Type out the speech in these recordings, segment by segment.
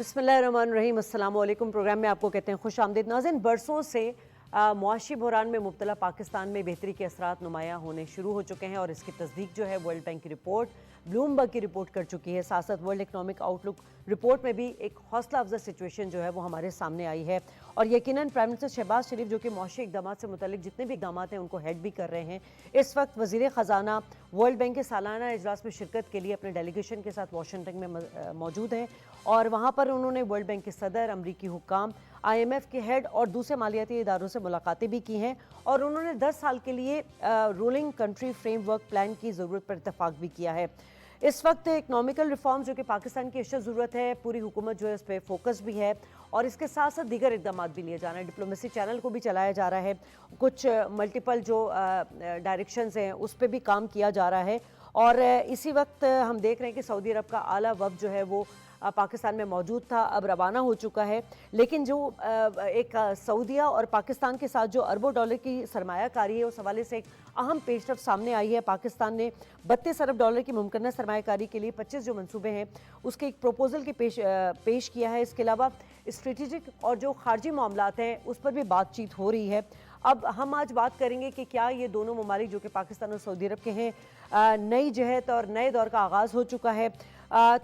बिस्मिल्लाहिर्रहमानिर्रहीम, अस्सलाम वालेकुम। प्रोग्राम में आपको कहते हैं खुश आमदीद। नाज़रीन, बरसों से मुआशी बहरान में मुब्तला पाकिस्तान में बेहतरी के असरात नुमायाँ होने शुरू हो चुके हैं और इसकी तस्दीक जो है वर्ल्ड बैंक की रिपोर्ट, ब्लूमबर्ग की रिपोर्ट कर चुकी है। साथ साथ वर्ल्ड इकनॉमिक आउटलुक रिपोर्ट में भी एक हौसला अफजा सिचुएशन जो है वो हमारे सामने आई है। और यकीनन प्राइम मिनिस्टर शहबाज शरीफ जो कि मुआशी इक़दामात से मुतल्लिक जितने भी इक़दामात हैं उनको हेड भी कर रहे हैं, इस वक्त वज़ीर ख़जाना वर्ल्ड बैंक के सालाना इजलास में शिरकत के लिए अपने डेलीगेशन के साथ वाशिंगटन में मौजूद हैं और वहाँ पर उन्होंने वर्ल्ड बैंक के सदर, अमरीकी हुक्काम, IMF के हेड और दूसरे मालियाती इदारों से मुलाकातें भी की हैं और उन्होंने 10 साल के लिए रूलिंग कंट्री फ्रेमवर्क प्लान की ज़रूरत पर इत्तफाक भी किया है। इस वक्त इकनॉमिकल रिफॉर्म्स जो कि पाकिस्तान की अशद ज़रूरत है, पूरी हुकूमत जो है इस पर फोकस भी है और इसके साथ साथ दीगर इक़दाम भी लिए जा रहे हैं। डिप्लोमेसी चैनल को भी चलाया जा रहा है, कुछ मल्टीपल जो डायरेक्शंस हैं उस पर भी काम किया जा रहा है। और इसी वक्त हम देख रहे हैं कि सऊदी अरब का आला वफ़द जो है वो पाकिस्तान में मौजूद था, अब रवाना हो चुका है। लेकिन जो एक सऊदीया और पाकिस्तान के साथ जो अरबों डॉलर की सरमायाकारी है उस हवाले से एक अहम पेशरफ सामने आई है। पाकिस्तान ने 32 अरब डॉलर की मुमकिन सरमायाकारी के लिए 25 जो मंसूबे हैं उसके एक प्रपोजल की पेश किया है। इसके अलावा स्ट्रेटिजिक और जो खारजी मामलात हैं उस पर भी बातचीत हो रही है। अब हम आज बात करेंगे कि क्या ये दोनों ममालिक जो कि पाकिस्तान और सऊदी अरब के हैं, नई जहत और नए दौर का आगाज़ हो चुका है,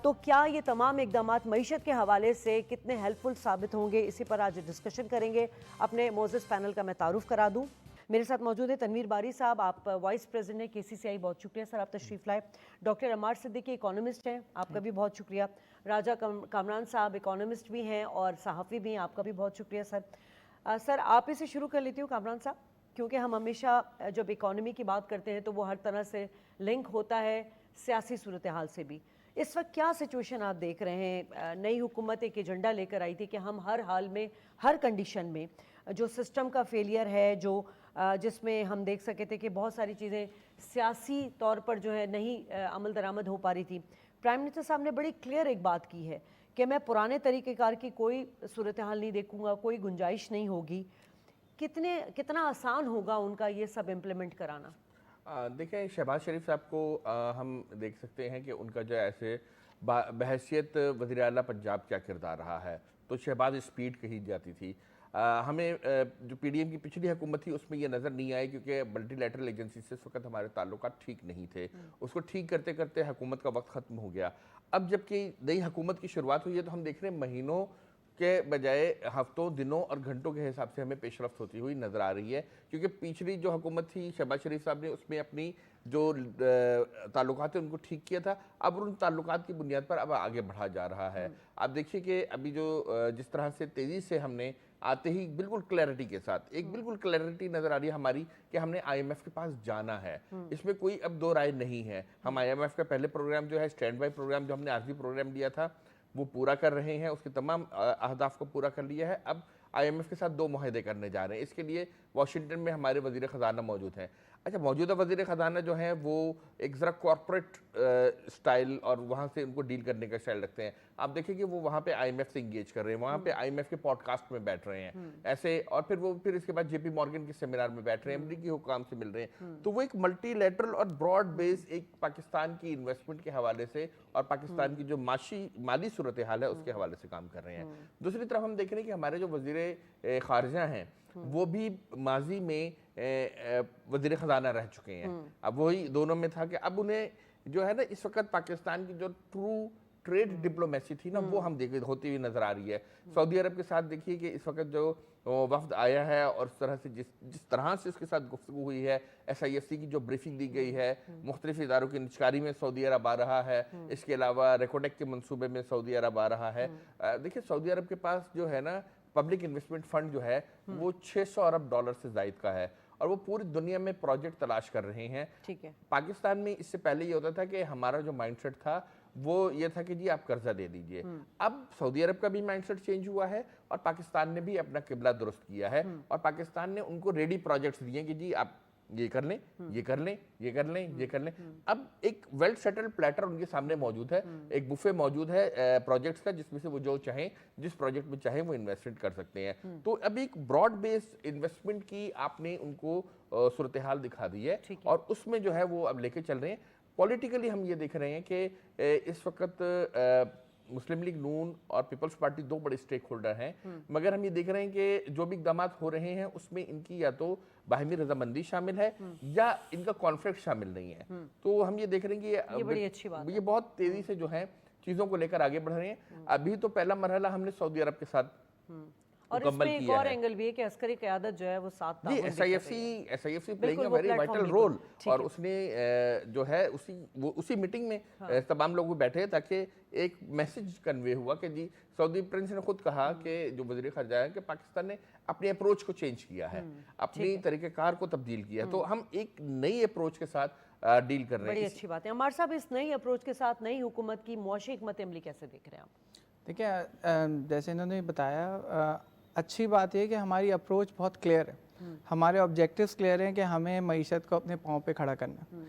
तो क्या ये तमाम इक़दामात मईशत के हवाले से कितने हेल्पफुल साबित होंगे, इसी पर आज डिस्कशन करेंगे। अपने मोज़िज़ पैनल का मैं तारुफ करा दूँ। मेरे साथ मौजूद है तनवीर बारी साहब, आप वाइस प्रेसिडेंट हैं KCCI, बहुत शुक्रिया सर आप तशरीफ़ लाए। डॉक्टर अमार सिद्दीकी इकोनॉमिस्ट हैं, आपका भी बहुत शुक्रिया। राजा कामरान साहब इकोनॉमिस्ट भी हैं और सहाफ़ी भी हैं, आपका भी बहुत शुक्रिया सर। सर आप ही से शुरू कर लेती हूँ कामरान साहब, क्योंकि हम हमेशा जब इकॉनमी की बात करते हैं तो वो हर तरह से लिंक होता है सियासी सूरत हाल से भी। इस वक्त क्या सिचुएशन आप देख रहे हैं? नई हुकूमत एक एजेंडा लेकर आई थी कि हम हर हाल में, हर कंडीशन में जो सिस्टम का फेलियर है, जो जिसमें हम देख सके थे कि बहुत सारी चीज़ें सियासी तौर पर जो है नहीं अमल दरामद हो पा रही थी। प्राइम मिनिस्टर साहब ने बड़ी क्लियर एक बात की है कि मैं पुराने तरीक़ेकार की कोई सूरत हाल नहीं देखूँगा, कोई गुंजाइश नहीं होगी। कितना आसान होगा उनका ये सब इम्प्लीमेंट कराना? देखें, शहबाज शरीफ साहब को हम देख सकते हैं कि उनका जो ऐसे बहैसियत वज़ीर आला पंजाब क्या किरदार रहा है, तो शहबाज स्पीड कही जाती थी। हमें जो PDM की पिछली हुकूमत थी उसमें ये नज़र नहीं आई, क्योंकि मल्टीलैटरल एजेंसी से इस वक्त हमारे ताल्लुकात ठीक नहीं थे। उसको ठीक करते करते हुकूमत का वक्त ख़त्म हो गया। अब जबकि नई हुकूमत की शुरुआत हुई है तो हम देख रहे हैं महीनों के बजाय हफ्तों, दिनों और घंटों के हिसाब से हमें पेशरफ्त होती हुई नज़र आ रही है, क्योंकि पिछली जो हुकूमत थी शहबाज शरीफ साहब ने उसमें अपनी जो ताल्लुकात हैं उनको ठीक किया था। अब उन ताल्लुकात की बुनियाद पर अब आगे बढ़ा जा रहा है। आप देखिए कि अभी जो जिस तरह से तेज़ी से हमने आते ही बिल्कुल क्लैरिटी के साथ एक बिल्कुल क्लैरिटी नज़र आ रही है हमारी कि हमने IMF के पास जाना है। इसमें कोई अब दो राय नहीं है। हम IMF का पहले प्रोग्राम जो है स्टैंड बाई प्रोग्राम, जो हमने आखिरी प्रोग्राम लिया था वो पूरा कर रहे हैं, उसके तमाम अहदाफ को पूरा कर लिया है। अब IMF के साथ 2 मुआहदे करने जा रहे हैं। इसके लिए वाशिंगटन में हमारे वज़ीर ख़जाना मौजूद हैं। अच्छा, मौजूदा वज़ीर ख़जाना जो हैं वो एक ज़रा कॉर्पोरेट स्टाइल और वहाँ से उनको डील करने का स्टाइल रखते हैं। आप देखिए कि वो वहाँ पे IMF से इंगेज कर रहे हैं, वहाँ पे IMF के पॉडकास्ट में बैठ रहे हैं ऐसे, और फिर इसके बाद JP मॉर्गन के सेमिनार में बैठ रहे हैं, अमरीकी हुक्काम से मिल रहे हैं। तो वो एक मल्टीलैटरल और ब्रॉड बेस एक पाकिस्तान की इन्वेस्टमेंट के हवाले से और पाकिस्तान की जो माली सूरत हाल है उसके हवाले से काम कर रहे हैं। दूसरी तरफ हम देख रहे हैं कि हमारे जो वज़ीर ख़ारिजा हैं वो भी माजी में वज़ीर ख़जाना रह चुके हैं। अब वही दोनों में था कि अब उन्हें जो है ना इस वक्त पाकिस्तान की जो ट्रू ट्रेड डिप्लोमेसी थी ना वो हम देख होती हुई नजर आ रही है। सऊदी अरब के साथ देखिए कि इस वक्त जो वफ्द आया है और उस तरह से जिस तरह से उसके साथ गुफ्तगू हुई है, SIFC की जो ब्रीफिंग दी गई है, मुख्तलिफ इदारों की निचकारी में सऊदी अरब आ रहा है, इसके अलावा रेकोटेक के मनसूबे में सऊदी अरब आ रहा है। देखिए, सऊदी अरब के पास जो है ना पब्लिक इन्वेस्टमेंट फंड जो है वो 600 अरब डॉलर से जायद का है और वो पूरी दुनिया में प्रोजेक्ट तलाश कर रहे हैं। ठीक है। पाकिस्तान में इससे पहले ये होता था कि हमारा जो माइंडसेट था वो ये था कि जी आप कर्जा दे दीजिए। अब सऊदी अरब का भी माइंडसेट चेंज हुआ है और पाकिस्तान ने भी अपना किबला दुरुस्त किया है और पाकिस्तान ने उनको रेडी प्रोजेक्ट्स दिए कि जी आप ये कर लें, ये कर लें, ये कर लें, ये कर लें। अब एक वेल सेटल्ड प्लेटर उनके सामने मौजूद है, एक बुफे मौजूद है प्रोजेक्ट्स का, जिसमें से वो जो चाहें, जिस प्रोजेक्ट में चाहें वो इन्वेस्टमेंट कर सकते हैं। तो अब एक ब्रॉड बेस्ड इन्वेस्टमेंट की आपने उनको सूरत हाल दिखा दी है और उसमें जो है वो अब लेके चल रहे हैं। पॉलिटिकली हम ये देख रहे हैं कि इस वक्त मुस्लिम लीग नून और पीपल्स पार्टी दो बड़े स्टेक होल्डर हैं, मगर हम ये देख रहे हैं कि जो भी इकदाम हो रहे हैं उसमें इनकी या तो बाहमी रजामंदी शामिल है या इनका कॉन्फ्लिक्ट शामिल नहीं है। तो हम ये देख रहे हैं कि ये बड़ी अच्छी बात ये बहुत तेजी से जो है चीज़ों को लेकर आगे बढ़ रहे हैं। अभी तो पहला मरहला हमने सऊदी अरब के साथ और इसमें एक और एंगल भी है कि अस्करी क़यादत जो है वो साथ जी, एसआईएफसी प्लेइंग अ वो वेरी वाइटल प्लेटफॉर्म रोल, ठीक और उसने जो है उसी मीटिंग में तमाम लोग बैठे ताकि एक मैसेज कन्वे हुआ कि जी सऊदी प्रिंस ने खुद कहा कि जो वज़ीर ख़ारजा है कि पाकिस्तान ने अपनी अप्रोच को चेंज किया है, अपनी तरीक़ेकार को तब्दील किया है। तो हम एक नई अप्रोच के साथ डील कर रहे बड़ी हैं। अच्छी बात है। अमार साहब, इस नई अप्रोच के साथ नई हुकूमत की मुआशी हिकमत अमली कैसे देख रहे हैं आप? देखिए, जैसे इन्होंने बताया, अच्छी बात है कि हमारी अप्रोच बहुत क्लियर है। हमारे ऑब्जेक्टिव्स क्लियर हैं कि हमें मईशत को अपने पाँव पे खड़ा करना है,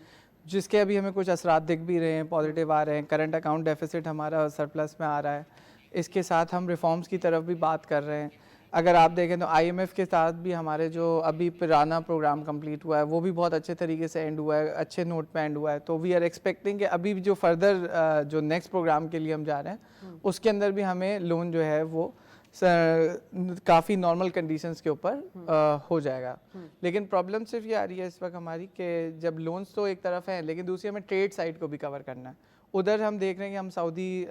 जिसके अभी हमें कुछ असरात दिख भी रहे हैं, पॉजिटिव आ रहे हैं। करंट अकाउंट डेफिसिट हमारा सरप्लस में आ रहा है। इसके साथ हम रिफॉर्म्स की तरफ भी बात कर रहे हैं। अगर आप देखें तो आईएमएफ के साथ भी हमारे जो अभी पुराना प्रोग्राम कंप्लीट हुआ है वो भी बहुत अच्छे तरीके से एंड हुआ है, अच्छे नोट पे एंड हुआ है। तो वी आर एक्सपेक्टिंग कि अभी जो फर्दर जो नेक्स्ट प्रोग्राम के लिए हम जा रहे हैं उसके अंदर भी हमें लोन जो है वो काफ़ी नॉर्मल कंडीशंस के ऊपर हो जाएगा। लेकिन प्रॉब्लम सिर्फ ये आ रही है इस वक्त हमारी कि जब लोन्स तो एक तरफ हैं लेकिन दूसरी हमें ट्रेड साइड को भी कवर करना है। उधर हम देख रहे हैं कि हम सऊदी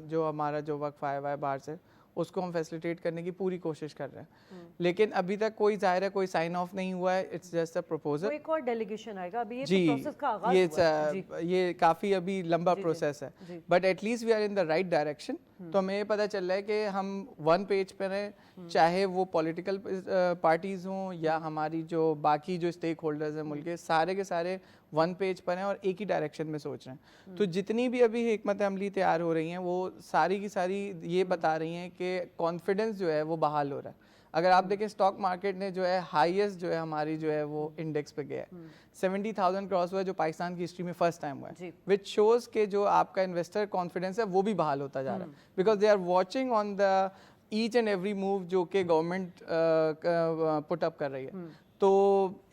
जो हमारा जो वक्फ आया हुआ है बाहर से उसको हम फैसिलिटेट करने की पूरी कोशिश कर रहे हैं, लेकिन अभी तक कोई ज़ाहिर है कोई साइन ऑफ नहीं हुआ है। It's just a proposal. एक और डेलीगेशन आएगा अभी, ये जी, तो प्रोसेस का आगाज हुआ है। जी, ये काफ़ी अभी लंबा प्रोसेस है, but at least we are in the right direction. तो हमें ये पता चल रहा है कि हम वन पेज पर हैं, चाहे वो पॉलिटिकल पार्टीज़ हों या हमारी जो बाकी जो स्टेक होल्डर्स हैं मुल्क के सारे वन पेज पर हैं और एक ही डायरेक्शन में सोच रहे हैं। तो जितनी भी अभी हिकमत अमली तैयार हो रही हैं वो सारी की सारी ये बता रही हैं कि कॉन्फिडेंस जो है वो बहाल हो रहा है। अगर आप देखें स्टॉक मार्केट ने जो है हाईएस्ट जो है हमारी जो है वो इंडेक्स पे गया है, 70,000 क्रॉस हुआ है जो पाकिस्तान की हिस्ट्री में फर्स्ट टाइम हुआ है, विच शोज के जो आपका इन्वेस्टर कॉन्फिडेंस है वो भी बहाल होता जा रहा है, because they are watching on the each and every move जो कि गवर्नमेंट पुट अप कर रही है। तो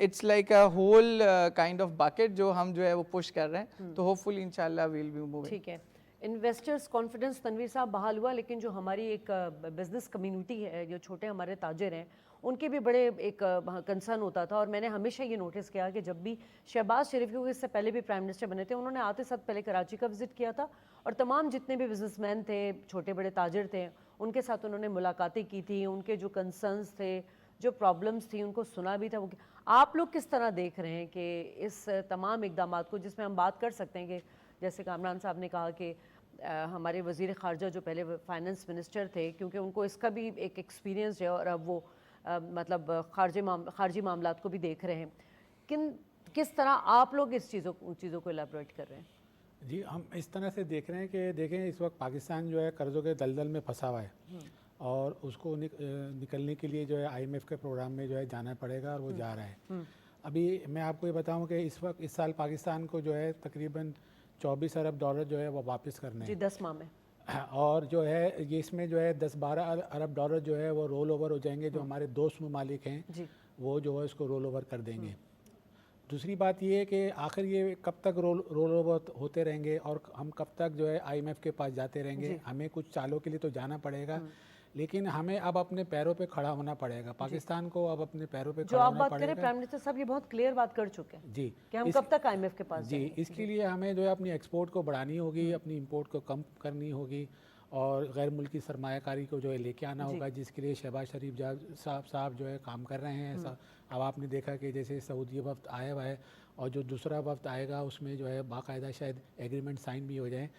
it's like a whole kind of bucket जो हम जो है वो पुश कर रहे हैं। तो होपफुली इंशाल्लाह वील बी मूविंग। ठीक है, इन्वेस्टर्स कॉन्फिडेंस तनवीर साहब बहाल हुआ, लेकिन जो हमारी एक बिजनेस कम्युनिटी है, जो छोटे हमारे ताजिर हैं, उनके भी बड़े एक कंसर्न होता था। और मैंने हमेशा ये नोटिस किया कि जब भी शहबाज शरीफ, क्योंकि इससे पहले भी प्राइम मिनिस्टर बने थे, उन्होंने आते साथ पहले कराची का विजिट किया था और तमाम जितने भी बिजनेसमैन थे, छोटे बड़े ताजिर थे, उनके साथ उन्होंने मुलाकातें की थी, उनके जो कंसर्न्स थे, जो प्रॉब्लम्स थी, उनको सुना भी था। आप लोग किस तरह देख रहे हैं कि इस तमाम इकदाम को, जिसमें हम बात कर सकते हैं कि जैसे कामरान साहब ने कहा कि हमारे वज़ीर ख़ारजा जो पहले फाइनेंस मिनिस्टर थे, क्योंकि उनको इसका भी एक एक्सपीरियंस है और अब वो मतलब ख़ारजी मामलात को भी देख रहे हैं, किस तरह आप लोग इस चीज़ों को एलाबोरेट कर रहे हैं? जी, हम इस तरह से देख रहे हैं कि देखें इस वक्त पाकिस्तान जो है कर्ज़ों के दलदल में फंसा हुआ है और उसको निकलने के लिए जो है आईएमएफ के प्रोग्राम में जो है जाना पड़ेगा और वो जा रहा है। अभी मैं आपको ये बताऊं कि इस साल पाकिस्तान को जो है तकरीबन 24 अरब डॉलर जो है वो वापस करने हैं 10 माह में, और जो है ये इसमें जो है 10-12 अरब डॉलर जो है वो रोल ओवर हो जाएंगे। जो हमारे दोस्त ममालिक हैं वो जो है उसको रोल ओवर कर देंगे। दूसरी बात ये है कि आखिर ये कब तक रोल ओवर होते रहेंगे और हम कब तक जो है आईएमएफ के पास जाते रहेंगे। हमें कुछ सालों के लिए तो जाना पड़ेगा, लेकिन हमें अब अपने पैरों पे खड़ा होना पड़ेगा। पाकिस्तान को अब अपने पैरों पे खड़ा होना पड़ेगा। जो आप बात करें, प्राइम मिनिस्टर साहब ये बहुत क्लियर बात कर चुके हैं जी कि हम कब तक आईएमएफ के पास जी। इसके लिए हमें जो है अपनी एक्सपोर्ट को बढ़ानी होगी, अपनी इंपोर्ट को कम करनी होगी और गैर मुल्की सरमायाकारी को जो है लेके आना होगा, जिसके लिए शहबाज शरीफ साहब जो है काम कर रहे हैं। अब आपने देखा कि जैसे सऊदी वफ्द आया हुआ है और जो दूसरा वफ्द आएगा उसमें जो है बाकायदा शायद एग्रीमेंट साइन भी हो जाए।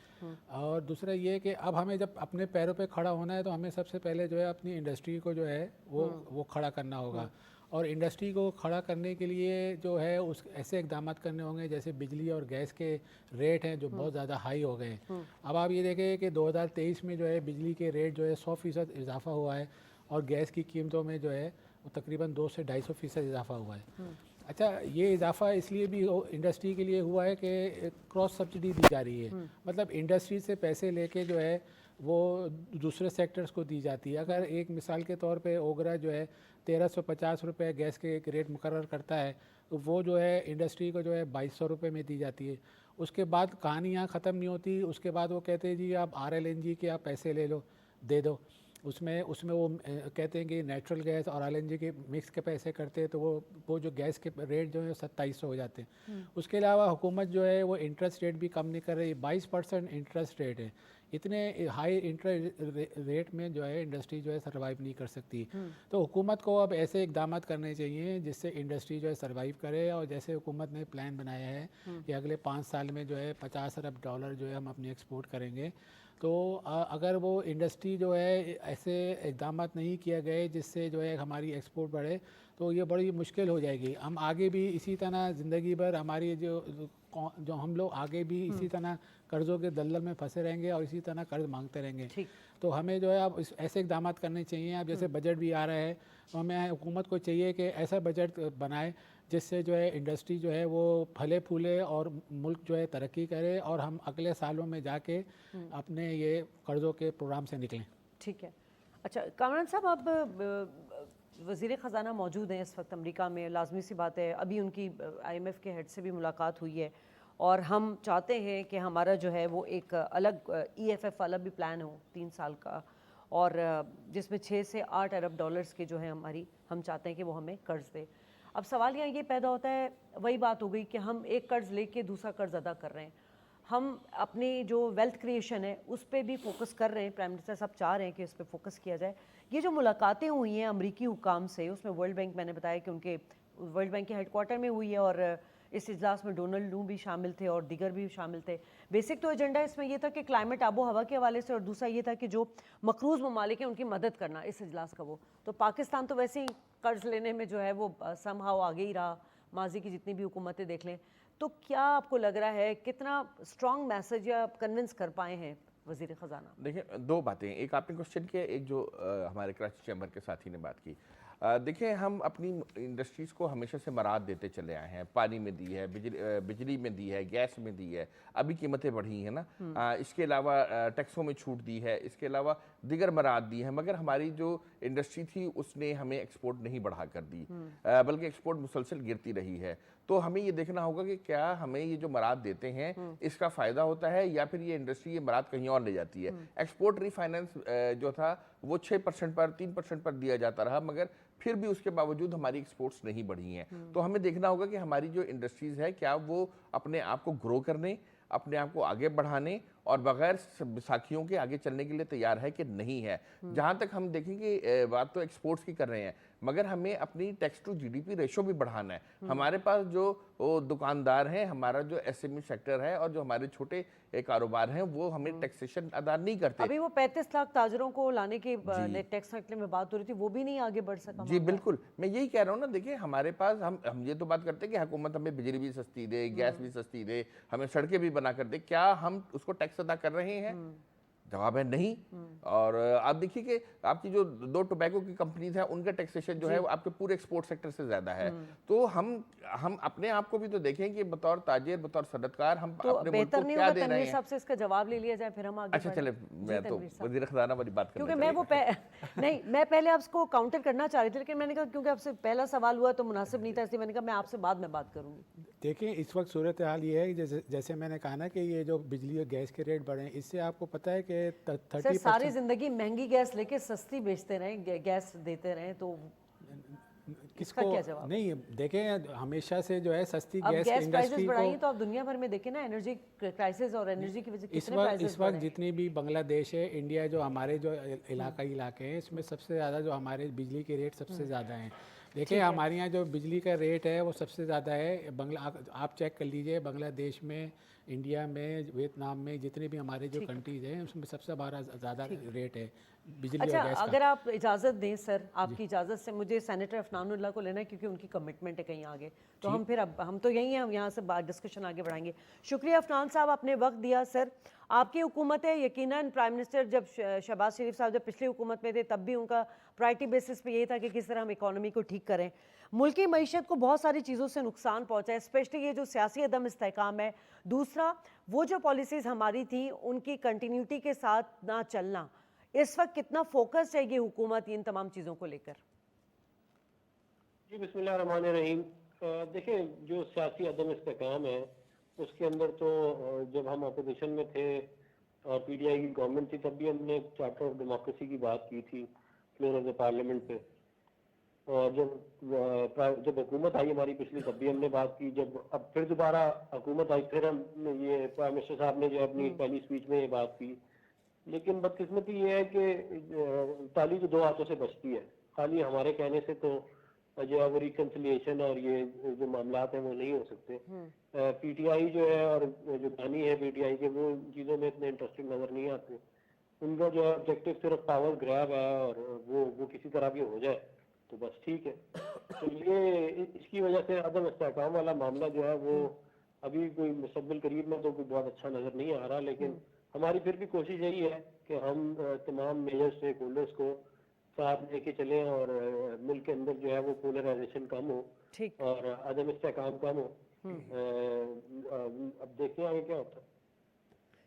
और दूसरा ये कि अब हमें जब अपने पैरों पे खड़ा होना है तो हमें सबसे पहले जो है अपनी इंडस्ट्री को जो है वो खड़ा करना होगा। और इंडस्ट्री को खड़ा करने के लिए जो है उस ऐसे इकदाम करने होंगे जैसे बिजली और गैस के रेट हैं जो बहुत ज़्यादा हाई हो गए हैं। अब आप ये देखें कि 2023 में जो है बिजली के रेट जो है 100% इजाफा हुआ है और गैस की कीमतों में जो है वो तकरीबन 200 से 250% इजाफा हुआ है। अच्छा, ये इजाफा इसलिए भी इंडस्ट्री के लिए हुआ है कि क्रॉस सब्सिडी दी जा रही है, मतलब इंडस्ट्री से पैसे लेके जो है वो दूसरे सेक्टर्स को दी जाती है। अगर एक मिसाल के तौर पे ओगरा जो है 1350 रुपये गैस के एक रेट मुकर्रर करता है तो वो जो है इंडस्ट्री को जो है 2200 रुपये में दी जाती है। उसके बाद कहानी यहाँ ख़त्म नहीं होती। उसके बाद वो कहते हैं जी आप RLNG के आप पैसे ले लो, दे दो। उसमें उसमें वो कहते हैं कि नेचुरल गैस और LNG के मिक्स के पैसे करते हैं, तो वो जो गैस के रेट जो है 2700 हो जाते हैं। उसके अलावा हुकूमत जो है वो इंटरेस्ट रेट भी कम नहीं कर रही, 22% इंटरेस्ट रेट है। इतने हाई इंटरेस्ट रेट में जो है इंडस्ट्री जो है सर्वाइव नहीं कर सकती। तो हुकूमत को अब ऐसे इकदाम करने चाहिए जिससे इंडस्ट्री जो है सर्वाइव करे। और जैसे हुकूमत ने प्लान बनाया है कि अगले 5 साल में जो है $50 अरब जो है हम अपनी एक्सपोर्ट करेंगे, तो अगर वो इंडस्ट्री जो है ऐसे इकदाम नहीं किए गए जिससे जो है हमारी एक्सपोर्ट बढ़े, तो ये बड़ी मुश्किल हो जाएगी। हम आगे भी इसी तरह ज़िंदगी भर हमारी जो हम लोग आगे भी इसी तरह कर्ज़ों के दलदल में फंसे रहेंगे और इसी तरह कर्ज मांगते रहेंगे। तो हमें जो है अब ऐसे इकदाम करने चाहिए। अब जैसे बजट भी आ रहा है, तो हमें हुकूमत को चाहिए कि ऐसा बजट बनाए जिससे जो है इंडस्ट्री जो है वो फले फूले और मुल्क जो है तरक्की करे और हम अगले सालों में जाके अपने ये कर्ज़ों के प्रोग्राम से निकलें। ठीक है। अच्छा कामरान साहब, अब वज़ीर ख़जाना मौजूद हैं इस वक्त अमेरिका में, लाजमी सी बात है अभी उनकी IMF के हेड से भी मुलाकात हुई है और हम चाहते हैं कि हमारा जो है वो एक अलग EFF वाला भी प्लान हो 3 साल का, और जिसमें 6 से 8 अरब डॉलर्स के जो है हम चाहते हैं कि वो हमें कर्ज़ दे। अब सवाल यहाँ ये पैदा होता है, वही बात हो गई कि हम एक कर्ज़ लेके दूसरा कर्ज़ अदा कर रहे हैं। हम अपनी जो वेल्थ क्रिएशन है उस पर भी फोकस कर रहे हैं, प्राइम मिनिस्टर साहब चाह रहे हैं कि उस पर फोकस किया जाए। ये जो मुलाकातें हुई हैं अमरीकी हुकाम से, उसमें वर्ल्ड बैंक, मैंने बताया कि उनके वर्ल्ड बैंक के हेडक्वार्टर में हुई है और इस इजलास में डोनाल्ड लू भी शामिल थे और दीगर भी शामिल थे। बेसिक तो एजेंडा इसमें यह था कि क्लाइमेट आबो हवा के हवाले से, और दूसरा ये था कि जो मकरूज़ ममालिक हैं उनकी मदद करना इस इजलास का। वो तो पाकिस्तान तो वैसे ही कर्ज लेने में जो है वो समहाउ आगे ही रहा, माजी की जितनी भी हुकूमतें देख लें। तो क्या आपको लग रहा है कितना स्ट्रॉन्ग मैसेज या कन्विंस कर पाए हैं वज़ीर ख़जाना? देखिए, 2 बातें, एक आपने क्वेश्चन किया, एक जो हमारे कराची चैम्बर के साथी ने बात की। देखिए, हम अपनी इंडस्ट्रीज़ को हमेशा से मराद देते चले आए हैं। पानी में दी है, बिजली में दी है, गैस में दी है, अभी कीमतें बढ़ी हैं ना। इसके अलावा टैक्सों में छूट दी है, इसके अलावा दिगर मराद दी है, मगर हमारी जो इंडस्ट्री थी उसने हमें एक्सपोर्ट नहीं बढ़ा कर दी, बल्कि एक्सपोर्ट मुसलसल गिरती रही है। तो हमें ये देखना होगा कि क्या हमें ये जो मराद देते हैं इसका फ़ायदा होता है या फिर ये इंडस्ट्री ये मराद कहीं और ले जाती है। एक्सपोर्ट रीफाइनेंस जो था वो 6% पर 3% पर दिया जाता रहा, मगर फिर भी उसके बावजूद हमारी एक्सपोर्ट्स नहीं बढ़ी हैं। तो हमें देखना होगा कि हमारी जो इंडस्ट्रीज़ है क्या वो अपने आप को ग्रो करने, अपने आप को आगे बढ़ाने और बगैर साखियों के आगे चलने के लिए तैयार है कि नहीं है। जहाँ तक हम देखेंगे, बात तो एक्सपोर्ट्स की कर रहे हैं, मगर हमें अपनी टैक्स टू GDP रेशो भी बढ़ाना है। हमारे पास जो दुकानदार हैं, हमारा जो SME सेक्टर है और जो हमारे छोटे कारोबार हैं, वो हमें टैक्सेशन अदा नहीं करते। अभी वो 35 लाख ताजरों को लाने के टैक्स हटने में बात हो रही थी, वो भी नहीं आगे बढ़ सका। जी बिल्कुल, मैं यही कह रहा हूँ ना। देखिए, हमारे पास हम ये तो बात करते हैं कि हुकूमत हमें बिजली भी सस्ती दे, गैस भी सस्ती दे, हमें सड़कें भी बना कर दे। क्या हम उसको टैक्स अदा कर रहे हैं? जवाब है नहीं। और आप देखिए कि आपकी जो 2 टोबैको की कंपनीज हैं उनका टैक्सेशन जो है वो आपके पूरे एक्सपोर्ट सेक्टर से ज्यादा है। तो हम अपने आप को भी तो देखें कि बतौर ताजिर, बतौर सनअतकार हम तो अपने मुल्क बेहतर को नहीं क्या होगा दे रहे तनवीर हैं? साहब से इसका जवाब ले लिया जाए, फिर हम आगे अच्छा बढ़ें? चले, मैं तो वज़ीर ख़ज़ाना वाली बात क्योंकि मैं वो नहीं, मैं पहले आपको काउंटर करना चाह रही थी, लेकिन मैंने कहा क्योंकि आपसे पहला सवाल हुआ तो मुनासिब नहीं था, इसलिए मैंने कहा मैं आपसे बाद में बात करूंगी। देखिए, इस वक्त सूरत हाल ये है कि जैसे मैंने कहा ना कि ये जो बिजली और गैस के रेट बढ़े हैं, इससे आपको पता है कि 30% सारी जिंदगी महंगी गैस लेके सस्ती बेचते रहे, गैस देते रहे, तो किसको क्या जवाब? नहीं, देखें हमेशा से जो है सस्ती अब गैस गैस इंडस्ट्री प्राइसेस को बढ़ाई तो आप दुनिया भर में देखें ना, एनर्जी क्राइसिस और एनर्जी की वजह से कितने प्राइसेस इस वक्त जितनी भी बांग्लादेश है, इंडिया, जो हमारे जो इलाके हैं, इसमें सबसे ज़्यादा जो हमारे बिजली के रेट सबसे ज़्यादा हैं। देखिए, हमारे यहाँ जो बिजली का रेट है वो सबसे ज़्यादा है। आप चेक कर लीजिए, बांग्लादेश में, इंडिया में, वियतनाम में, जितने भी हमारे जो कंट्रीज़ हैं उसमें सबसे ज़्यादा रेट है बिजली अच्छा, और गैस का। अगर आप इजाज़त दें सर, आपकी इजाज़त से मुझे सेनेटर अफनानुल्लाह को लेना है क्योंकि उनकी कमिटमेंट है कहीं आगे, तो हम फिर अब हम तो यही हैं, हम यहाँ से डिस्कशन आगे बढ़ाएंगे। शुक्रिया अफनान साहब, आपने वक्त दिया। सर, आपकी हुकूमत है, यकीनन प्राइम मिनिस्टर जब शहबाज शरीफ साहब जब पिछली हुकूमत में थे तब भी उनका प्रायोरिटी बेसिस पे यही था कि किस तरह हम इकॉनमी को ठीक करें। मुल्क की मईशत को बहुत सारी चीज़ों से नुकसान पहुँचा है, स्पेशली ये जो सियासी अदम इस्तेहकाम है। दूसरा, वो जो पॉलिसीज़ हमारी थी उनकी कंटिन्यूटी के साथ ना चलना। इस वक्त कितना फोकस है ये हुकूमत इन तमाम चीज़ों को लेकर? जी बिस्मिल्लाहिर्रहमानिर्रहीम। देखिए, जो सियासी अदम इस्तेकाम है उसके अंदर तो जब हम अपोजिशन में थे और पीटीआई की गवर्नमेंट थी तब भी हमने चार्टर ऑफ डेमोक्रेसी की बात की थी फ्लोर ऑफ द पार्लियामेंट पे। और जब हुकूमत आई हमारी पिछली तब भी हमने बात की। जब अब फिर दोबारा हुकूमत आई फिर हम ये प्राइम मिनिस्टर साहब ने जो अपनी पहली स्पीच में ये बात की। लेकिन बदकिस्मती ये है कि ताली तो दो हाथों से बचती है, खाली हमारे कहने से तो जो है वो रिकन्सिलिएशन और ये जो मामला हैं वो नहीं हो सकते। पीटीआई जो है और जो बानी है पीटीआई के वो चीज़ों में इतने इंटरेस्टिंग नजर नहीं आते। उनका जो है ऑब्जेक्टिव सिर्फ पावर ग्रैब है और वो किसी तरह भी हो जाए तो बस ठीक है। तो ये इसकी वजह से अदम इस्तेहकाम वाला मामला जो है वो अभी कोई मुस्तकबिल करीब में तो कोई बहुत अच्छा नजर नहीं आ रहा। लेकिन हमारी फिर भी कोशिश यही है कि हम तमाम मेजर स्टेक होल्डर्स को साथ लेके चलें और मुल्क के अंदर जो है वो पोलराइजेशन कम हो ठीक और अदम इस्तेहकाम कम हो। अब देखते हैं आगे क्या होता है।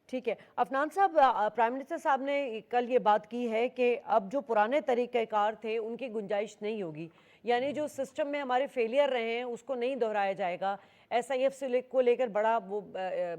ठीक है अफनान साहब, प्राइम मिनिस्टर साहब ने कल ये बात की है कि अब जो पुराने तरीक़ेकार थे उनकी गुंजाइश नहीं होगी, यानी जो सिस्टम में हमारे फेलियर रहे हैं उसको नहीं दोहराया जाएगा। SIF से को लेकर बड़ा वो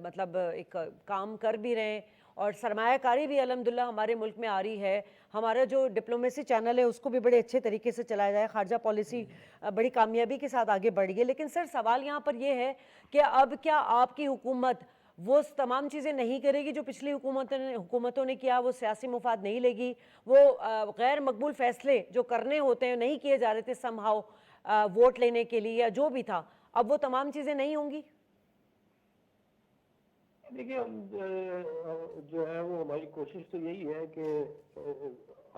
मतलब एक काम कर भी रहे हैं और सरमायाकारी भी अल्हम्दुलिल्लाह हमारे मुल्क में आ रही है। हमारा जो डिप्लोमेसी चैनल है उसको भी बड़े अच्छे तरीके से चलाया जाए, खारजा पॉलिसी बड़ी कामयाबी के साथ आगे बढ़ रही है। लेकिन सर सवाल यहाँ पर यह है कि अब क्या आपकी हुकूमत वो तमाम चीज़ें नहीं करेगी जो पिछली हुकूमतों ने किया, वो सियासी मुफाद नहीं लेगी, वो गैर मकबूल फैसले जो करने होते हैं नहीं किए जा रहे थे समहाउ वोट लेने के लिए या जो भी था, अब वो तमाम चीज़ें नहीं होंगी? देखिए जो है वो हमारी कोशिश तो यही है कि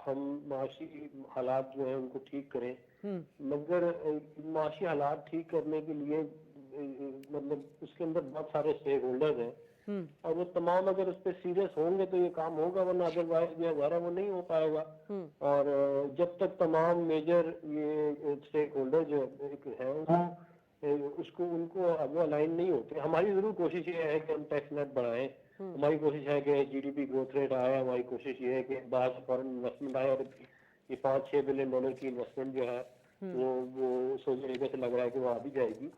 हम माशी हालात जो है उनको ठीक करें, मगर माशी हालात ठीक करने के लिए मतलब उसके अंदर बहुत सारे स्टेक होल्डर्स हैं और वो तमाम अगर उस पर सीरियस होंगे तो ये काम होगा, वरना अदरवाइज जो है वो नहीं हो पाएगा। और जब तक तमाम मेजर ये स्टेक होल्डर जो है उसको उनको वो अलाइन नहीं होते। हमारी जरूर कोशिश ये है कि हम टैक्स नेट बढ़ाएं, हमारी कोशिश है कि GDP ग्रोथ रेट आए, हमारी कोशिश ये है कि बाहर फॉरेन इन्वेस्टमेंट आए और ये $5-6 बिलियन की इन्वेस्टमेंट जो है वो सऊदी अरेबिया से लग रहा है कि वो आ भी जाएगी।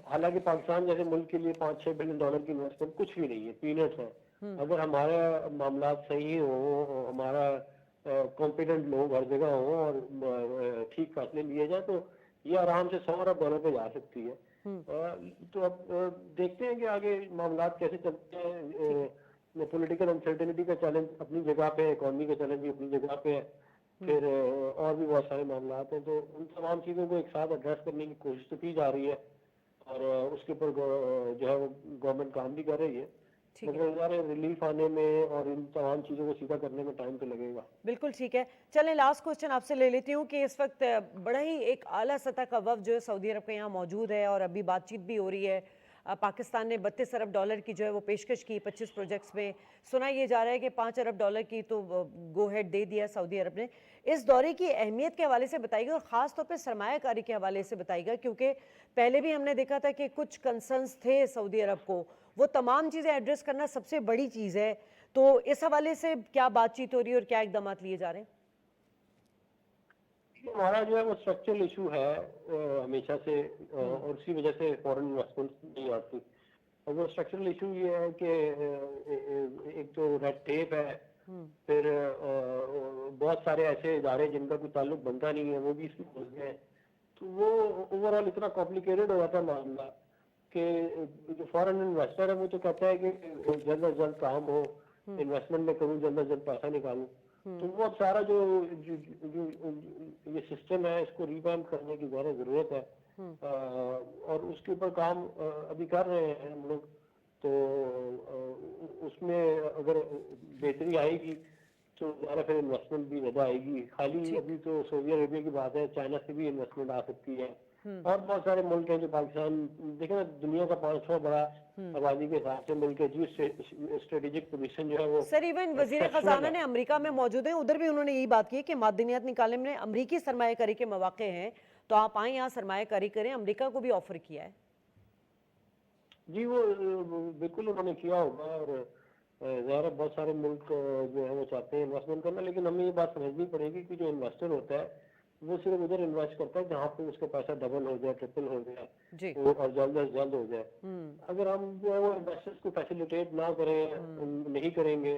हालांकि पाकिस्तान जैसे मुल्क के लिए $5-6 बिलियन की इन्वेस्टमेंट कुछ भी नहीं है, पीनट्स है। अगर हमारे मामला सही हो, हमारा कॉम्पिटेंट लोग हर जगह हो और ठीक फैसले लिए जाए तो ये आराम से $100 अरब पे जा सकती है। तो अब देखते हैं कि आगे मामला कैसे चलते हैं। पॉलिटिकल अनसर्टेनिटी का चैलेंज अपनी जगह पे है, इकॉनमी का चैलेंज भी अपनी जगह पे है, फिर और भी बहुत सारे मामला हैं। तो उन तमाम चीज़ों को एक साथ एड्रेस करने की कोशिश तो की जा रही है और उसके ऊपर जो है वो गवर्नमेंट काम भी कर रही है, मगर यार रिलीफ आने में और इन तमाम चीज़ों को सीधा करने में टाइम तो लगेगा। बिल्कुल ठीक है। चलें लास्ट क्वेश्चन आपसे ले लेती हूँ कि इस वक्त बड़ा ही एक आला सतह का वफ़द जो है सऊदी अरब के यहाँ मौजूद है और अभी बातचीत भी हो रही है। पाकिस्तान ने $32 अरब की जो है वो पेशकश की 25 प्रोजेक्ट्स में। सुना ये जा रहा है कि $5 अरब की तो गो हेड दे दिया सऊदी अरब ने। इस दौरे की अहमियत के हवाले से बताइएगा और ख़ास तौर पे सरमायाकारी के हवाले से बताइएगा, क्योंकि पहले भी हमने देखा था कि कुछ कंसर्न्स थे सऊदी अरब को, वो तमाम चीज़ें एड्रेस करना सबसे बड़ी चीज़ है। तो इस हवाले से क्या बातचीत हो रही है और क्या इकदाम लिए जा रहे हैं? हमारा जो है वो स्ट्रक्चरल इशू है हमेशा से और उसी वजह से फॉरेन इन्वेस्टमेंट नहीं आती। और वो स्ट्रक्चरल इशू ये है कि एक तो रेड टेप है, फिर बहुत सारे ऐसे इदारे जिनका कोई ताल्लुक बनता नहीं है वो भी इसमें घुस गए। तो वो ओवरऑल इतना कॉम्प्लिकेटेड हो जाता है मामला कि जो फॉरेन इन्वेस्टर है वो तो कहता है कि जल्द अज जल्द काम हो, इन्वेस्टमेंट में करूँ, जल्द अज जल्द पैसा निकालूं। तो वो अब सारा जो ये सिस्टम है इसको रिवैम्प करने की ज़्यादा ज़रूरत है और उसके ऊपर काम अभी कर रहे हैं हम लोग। तो उसमें अगर बेहतरी आएगी तो ज़्यादा फिर इन्वेस्टमेंट भी ज़्यादा आएगी। खाली अभी तो सऊदी अरेबिया की बात है, चाइना से भी इन्वेस्टमेंट आ सकती है और बहुत सारे मुल्क हैं जो पाकिस्तान देखें ना दुनिया का 500 बड़ा आबादी के हिसाब से मुल्क है जी, स्ट्रेटेजिक पोजीशन जो है वो। सर इवन वजीर खजाना ने अमेरिका में मौजूद हैं, उधर भी उन्होंने यही बात की कि मादनियात निकालने में अमरीकी सरमायाकारी के मौके हैं, तो आप आए यहाँ सरमायाकारी करें। अमेरिका को भी ऑफर किया है जी, वो बिल्कुल उन्होंने किया होगा और ज़ाहिर बहुत सारे मुल्क जो है वो चाहते हैं इन्वेस्टमेंट करना, लेकिन हमें ये बात समझनी पड़ेगी कि जो इन्वेस्टर होता है वो सिर्फ उधर इन्वेस्ट करता है जहाँ पे उसका पैसा डबल हो जाए, ट्रिपल हो जाए, जी और जल्द से जल्द हो जाए। अगर हम जो है वो इन्वेस्टर्स को फैसिलिटेट ना करें, नहीं करेंगे,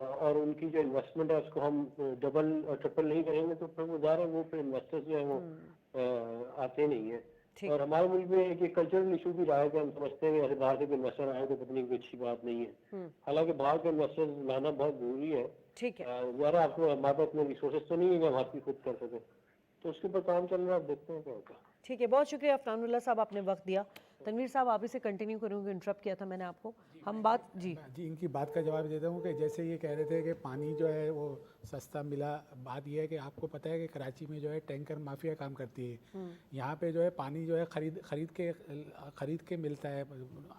और उनकी जो इन्वेस्टमेंट है उसको हम डबल और ट्रिपल नहीं करेंगे, तो फिर वो ज़ाहिर है वो फिर इन्वेस्टर्स जो है वो आते नहीं है। ठीक। और हमारे मुल्क में एक कल्चरल इशू भी रहा है कि हम समझते हैं कि ऐसे बाहर से कोई इन्वेस्टर आए तो पता कोई अच्छी बात नहीं है। हालांकि बाहर के इन्वेस्टर्स लाना बहुत जरूरी है। ठीक है, ज़रा आपको हमारे पास इतने रिसोर्सेज तो नहीं है कि हम आपकी खुद कर सकें, तो उसके ऊपर काम चल रहा है, आप देखते हैं क्या होगा। ठीक है, बहुत शुक्रिया अफनानुल्लाह साहब, आपने वक्त दिया। तनवीर साहब, आप इसे कंटिन्यू करूँगी, इंटरप्ट किया था मैंने आपको। हम बात जी इनकी बात का जवाब देता हूँ कि जैसे ये कह रहे थे कि पानी जो है वो सस्ता मिला। बात ये है कि आपको पता है कि कराची में जो है टैंकर माफिया काम करती है। यहाँ पे जो है पानी जो है खरीद के मिलता है,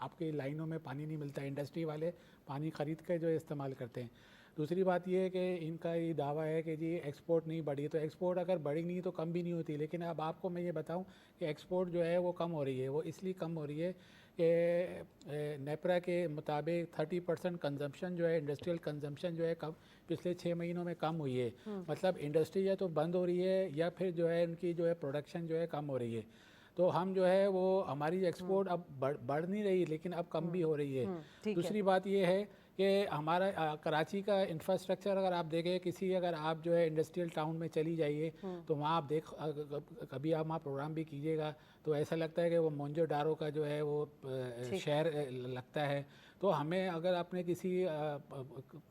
आपके लाइनों में पानी नहीं मिलता है, इंडस्ट्री वाले पानी खरीद के जो है इस्तेमाल करते हैं। दूसरी बात ये है कि इनका ये दावा है कि जी एक्सपोर्ट नहीं बढ़ी, तो एक्सपोर्ट अगर बढ़ी नहीं तो कम भी नहीं होती। लेकिन अब आपको मैं ये बताऊं कि एक्सपोर्ट जो है वो कम हो रही है। वो इसलिए कम हो रही है कि नेपरा के मुताबिक 30% कंजम्पशन जो है, इंडस्ट्रियल कंजम्पशन जो है कम पिछले 6 महीनों में कम हुई है। मतलब इंडस्ट्री या तो बंद हो रही है या फिर जो है उनकी जो है प्रोडक्शन जो है कम हो रही है। तो हम जो है वो हमारी एक्सपोर्ट अब बढ़ नहीं रही, लेकिन अब कम भी हो रही है। दूसरी बात ये है कि हमारा कराची का इंफ्रास्ट्रक्चर अगर आप देखें, अगर आप जो है इंडस्ट्रियल टाउन में चली जाइए तो वहाँ आप कभी आप वहाँ प्रोग्राम भी कीजिएगा तो ऐसा लगता है कि वो मोंजोडारो का जो है वो शहर लगता है। तो हमें अगर अपने किसी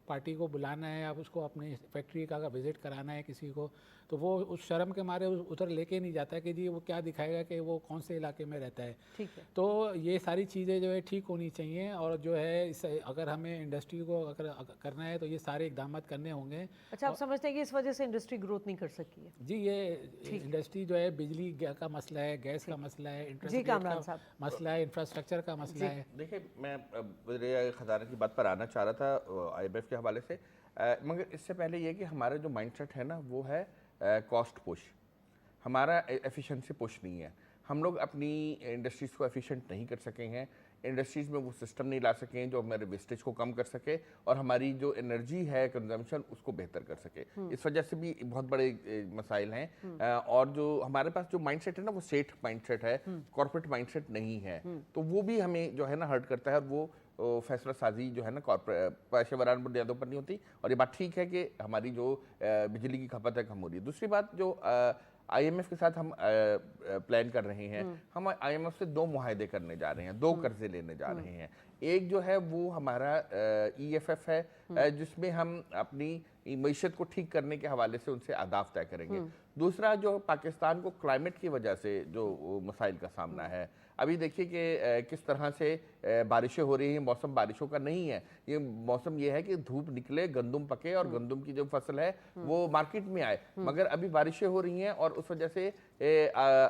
पार्टी को बुलाना है, आप उसको अपनी फैक्ट्री का अगर विज़िट कराना है किसी को, तो वो उस शर्म के मारे उधर लेके नहीं जाता कि जी वो क्या दिखाएगा कि वो कौन से इलाके में रहता है। ठीक है, तो ये सारी चीज़ें जो है ठीक होनी चाहिए, और जो है इस अगर हमें इंडस्ट्री को अगर करना है तो ये सारे इकदाम करने होंगे। अच्छा, आप समझते हैं कि इस वजह से इंडस्ट्री ग्रोथ नहीं कर सकी है? जी, ये इंडस्ट्री जो है बिजली का मसला है, गैस का मसला है, जी कामरान साहब, मसला है, इंफ्रास्ट्रक्चर का मसला है। देखिए, मैं वज़ीर ख़ज़ाना की बात पर आना चाह रहा था IMF के हवाले से, मगर इससे पहले ये कि हमारा जो माइंडसेट है ना वो है कॉस्ट पुश, हमारा एफिशिएंसी पुश नहीं है। हम लोग अपनी इंडस्ट्रीज़ को एफिशिएंट नहीं कर सके हैं, इंडस्ट्रीज़ में वो सिस्टम नहीं ला सके हैं जो हमारे वेस्टेज को कम कर सके और हमारी जो एनर्जी है कंजम्पशन उसको बेहतर कर सके। इस वजह से भी बहुत बड़े मसाइल हैं। और जो हमारे पास जो माइंडसेट है ना वो सेठ माइंडसेट है, कॉर्पोरेट माइंडसेट नहीं है, तो वो भी हमें जो है ना हर्ट करता है। और वो फैसला साजी जो है ना पेशेवरान बुनियादों पर नहीं होती। और ये बात ठीक है कि हमारी जो बिजली की खपत है कम हो रही है। दूसरी बात जो IMF के साथ हम प्लान कर रहे हैं, हम IMF से 2 मुआहदे करने जा रहे हैं, 2 कर्जे लेने जा रहे हैं। एक जो है वो हमारा EFF है, जिसमें हम अपनी मईशत को ठीक करने के हवाले से उनसे अहदाफ तय करेंगे। दूसरा जो पाकिस्तान को क्लाइमेट की वजह से जो मसाइल का सामना है, अभी देखिए कि किस तरह से बारिशें हो रही हैं, मौसम बारिशों का नहीं है। ये मौसम ये है कि धूप निकले, गंदम पके और गंदम की जो फसल है वो मार्केट में आए, मगर अभी बारिशें हो रही हैं और उस वजह से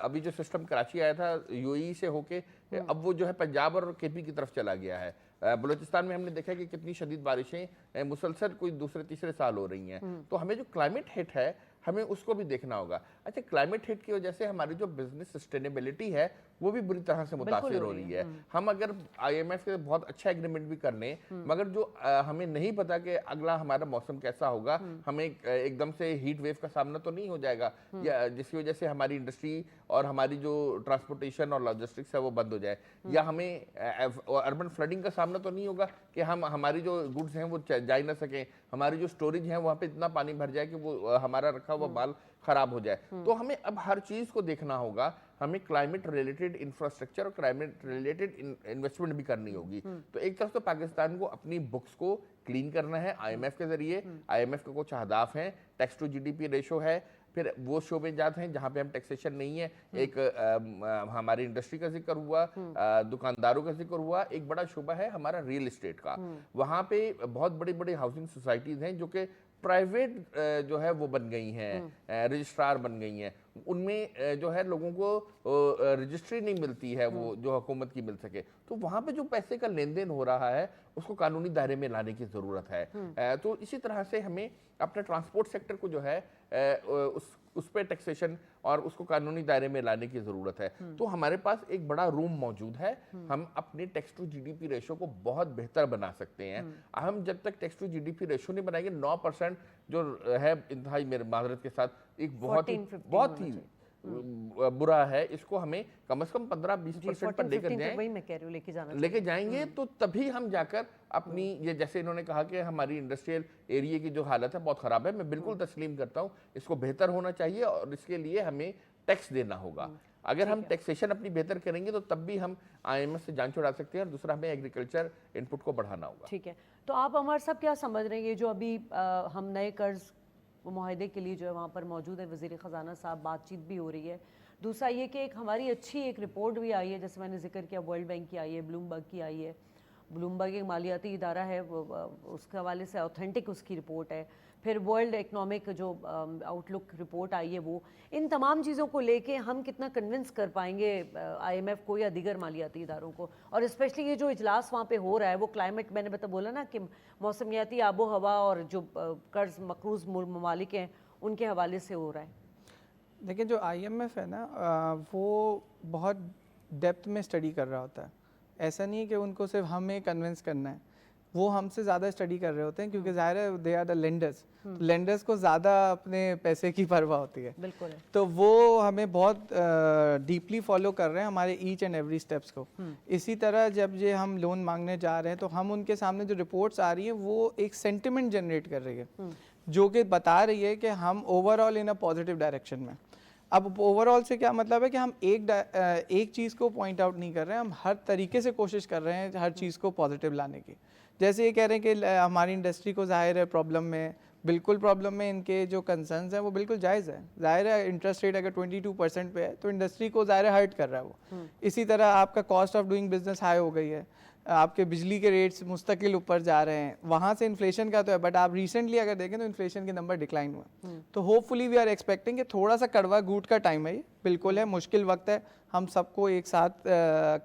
अभी जो सिस्टम कराची आया था UAE से होके, अब वो जो है पंजाब और KP की तरफ चला गया है। बलूचिस्तान में हमने देखा कि कितनी शदीद बारिशें मुसलसल कोई दूसरे तीसरे साल हो रही हैं। तो हमें जो क्लाइमेट हिट है हमें उसको भी देखना होगा। अच्छा, क्लाइमेट हिट की वजह से हमारी जो बिजनेस सस्टेनेबिलिटी है वो भी बुरी तरह से मुतासिर हो रही है। हम अगर IMF के बहुत अच्छा एग्रीमेंट भी कर लें, मगर जो हमें नहीं पता कि अगला हमारा मौसम कैसा होगा, हमें एकदम से हीट वेव का सामना तो नहीं हो जाएगा, या जिसकी वजह से हमारी इंडस्ट्री और हमारी जो ट्रांसपोर्टेशन और लॉजिस्टिक्स है वो बंद हो जाए, या हमें अर्बन फ्लडिंग का सामना तो नहीं होगा कि हमारी जो गुड्स हैं वो जा ही ना सकें, हमारी जो स्टोरेज है वहाँ पे इतना पानी भर जाए कि वो हमारा रखा हुआ माल खराब हो जाए। तो हमें अब हर चीज़ को देखना होगा, हमें क्लाइमेट रिलेटेड इंफ्रास्ट्रक्चर और क्लाइमेट रिलेटेड इन्वेस्टमेंट भी करनी होगी। तो एक तरफ तो पाकिस्तान को अपनी बुक्स को क्लीन करना है IMF के जरिए। IMF के कुछ अहदाफ हैं, टैक्स टू GDP रेशो है, फिर वो शोबे जाते हैं जहाँ पे हम टैक्सेशन नहीं है। एक हमारी इंडस्ट्री का जिक्र हुआ, दुकानदारों का जिक्र हुआ, एक बड़ा शोबा है हमारा रियल एस्टेट का। वहाँ पे बहुत बड़ी बड़ी हाउसिंग सोसाइटीज़ हैं जो कि प्राइवेट जो है वो बन गई हैं, रजिस्ट्रार बन गई हैं। उनमें जो है लोगों को रजिस्ट्री नहीं मिलती है वो जो हुकूमत की मिल सके। तो वहाँ पे जो पैसे का लेन देन हो रहा है उसको कानूनी दायरे में लाने की ज़रूरत है। तो इसी तरह से हमें अपने ट्रांसपोर्ट सेक्टर को जो है उस पर टैक्सेशन और उसको कानूनी दायरे में लाने की ज़रूरत है। तो हमारे पास एक बड़ा रूम मौजूद है, हम अपने टैक्स टू जीडीपी रेशो को बहुत बेहतर बना सकते हैं। हम जब तक टैक्स टू जीडीपी रेशो नहीं बनाएंगे, 9% जो है इंतहाई मेरे माजरत के साथ एक बहुत ही 14-15 बुरा है, इसको हमें कम से कम 15-20% पर लेकर जाएं, वही मैं कह रही हूँ, लेके जाएंगे तो तभी हम जाकर अपनी ये, जैसे इन्होंने कहा कि हमारी इंडस्ट्रियल एरिया की जो हालत है बहुत ख़राब है, मैं बिल्कुल तस्लीम करता हूँ, इसको बेहतर होना चाहिए और इसके लिए हमें टैक्स देना होगा। अगर हम टैक्सेशन अपनी बेहतर करेंगे तो तब भी हम IMF से जान छुड़ा सकते हैं, और दूसरा हमें एग्रीकल्चर इनपुट को बढ़ाना होगा। ठीक है, तो आप अमर साहब क्या समझ रहे हैं, ये जो अभी हम नए कर्ज मुआहदे के लिए जो है वहाँ पर मौजूद है, वज़ीर ख़जाना साहब, बातचीत भी हो रही है। दूसरा ये कि एक हमारी अच्छी एक रिपोर्ट भी आई है, जैसे मैंने जिक्र किया, वर्ल्ड बैंक की आई है, ब्लूमबर्ग की आई है। ब्लूमबर्ग एक मालियाती इदारा है, उसके हवाले से ऑथेंटिक उसकी रिपोर्ट है। फिर वर्ल्ड इकनॉमिक जो आउटलुक रिपोर्ट आई है वो, इन तमाम चीज़ों को लेके हम कितना कन्विंस कर पाएंगे IMF को या दीगर मालियाती इदारों को, और स्पेशली ये जो इजलास वहाँ पे हो रहा है वो क्लाइमेट, मैंने बोला ना कि मौसमियाती आबो हवा और जो कर्ज मकरूज ममालिक हैं उनके हवाले से हो रहा है। देखिए जो IMF है ना, वो बहुत डेप्थ में स्टडी कर रहा होता है। ऐसा नहीं है कि उनको सिर्फ हमें कन्विंस करना है, वो हमसे ज़्यादा स्टडी कर रहे होते हैं, क्योंकि ज़ाहिर है they are the lenders, lenders को ज़्यादा अपने पैसे की परवाह होती है। बिल्कुल है। तो वो हमें बहुत डीपली फॉलो कर रहे हैं हमारे ईच एंड एवरी स्टेप्स को। इसी तरह जब ये हम लोन मांगने जा रहे हैं तो हम उनके सामने जो रिपोर्ट्स आ रही हैं वो एक सेंटिमेंट जनरेट कर रही है, जो कि बता रही है कि हम overall in a positive direction में। अब ओवरऑल से क्या मतलब है कि हम एक चीज़ को पॉइंट आउट नहीं कर रहे हैं, हम हर तरीके से कोशिश कर रहे हैं हर चीज़ को पॉजिटिव लाने की। जैसे ये कह रहे हैं कि हमारी इंडस्ट्री को ज़ाहिर है प्रॉब्लम में, बिल्कुल प्रॉब्लम में, इनके जो कंसर्न्स हैं वो बिल्कुल जायज़ है। ज़ाहिर है इंटरेस्ट रेट अगर 22% पे है तो इंडस्ट्री को ज़ाहिर हर्ट कर रहा है वो। इसी तरह आपका cost of doing business high हो गई है, आपके बिजली के रेट्स मुस्तकिल ऊपर जा रहे हैं, वहाँ से इन्फ्लेशन का तो है, बट आप रिसेंटली अगर देखें तो इन्फ्लेशन के नंबर डिक्लाइन हुआ। तो होपफुली वी आर एक्सपेक्टिंग कि थोड़ा सा कड़वा घूट का टाइम है, ये बिल्कुल है, मुश्किल वक्त है, हम सबको एक साथ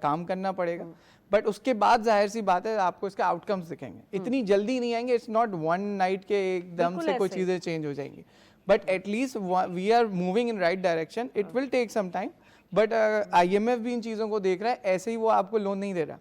काम करना पड़ेगा, बट उसके बाद जाहिर सी बात है आपको इसके आउटकम्स दिखेंगे। इतनी जल्दी नहीं आएंगे, इट्स नॉट वन नाइट के एकदम से कोई चीज़ें चेंज हो जाएंगी, but at least we are moving in right direction. It will take some time, but IMF भी इन चीज़ों को देख रहा है, ऐसे ही वो आपको लोन नहीं दे रहा।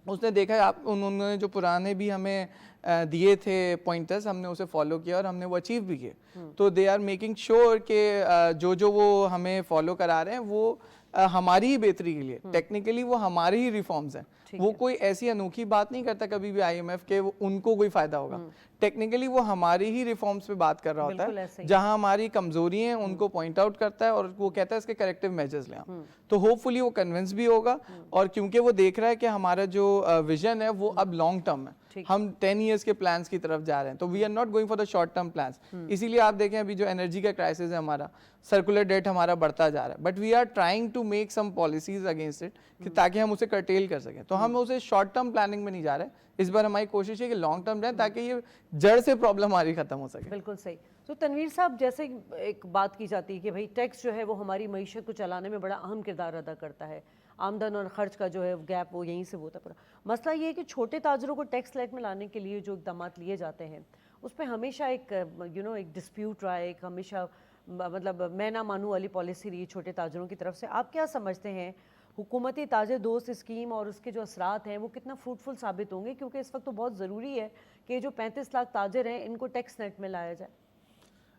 उसने देखा है आप, उन्होंने जो पुराने भी हमें दिए थे पॉइंटर्स, हमने उसे फॉलो किया और हमने वो अचीव भी किए। तो दे आर मेकिंग श्योर कि जो वो हमें फॉलो करा रहे हैं वो हमारी ही बेहतरी के लिए, टेक्निकली वो हमारे ही रिफॉर्म्स हैं। वो कोई ऐसी अनोखी बात नहीं करता कभी भी IMF के उनको कोई फायदा होगा, टेक्निकली वो हमारी ही रिफॉर्म्स पे बात कर रहा होता है, जहां हमारी कमजोरी हैं उनको पॉइंट आउट करता है और वो कहता है इसके करेक्टिव मेजर्स लें। तो होपफुली वो कन्विंस भी होगा, और क्योंकि वो देख रहा है कि हमारा जो विजन है वो अब लॉन्ग टर्म है, हम 10 इयर्स के प्लान्स की तरफ जा रहे हैं, तो we are not going for the short term plans. इसीलिए आप देखें अभी जो एनर्जी का क्राइसिस है हमारा, सर्कुलर डेट हमारा बढ़ता जा रहा है, but we are trying to make some policies against it कि ताकि हम उसे कर्टेल कर सकें। तो हम उसे शॉर्ट टर्म प्लानिंग में नहीं जा रहे, इस बार हमारी कोशिश है कि लॉन्ग टर्म जाए ताकि ये जड़ से प्रॉब्लम हमारी खत्म हो सके। बिल्कुल सही। तो तनवीर साहब, जैसे एक बात की जाती है कि भाई टैक्स जो है वो हमारी मईशत को चलाने में बड़ा अहम किरदार अदा करता है, आमदन और खर्च का जो है गैप वो यहीं से होता है। मसला ये है कि छोटे ताजरों को टैक्स लाइट में लाने के लिए जो इकदाम लिए जाते हैं उस पर हमेशा एक एक डिस्प्यूट रहा है, एक हमेशा मतलब मैं ना मानूं वाली पॉलिसी रही छोटे ताजरों की तरफ से। आप क्या समझते हैं हुकूमती ताजर दोस्त स्कीम और उसके जो असरात हैं वो कितना फ्रूटफुल साबित होंगे, क्योंकि इस वक्त तो बहुत ज़रूरी है कि जो 35 लाख ताजर हैं इनको टैक्स नेट में लाया जाए।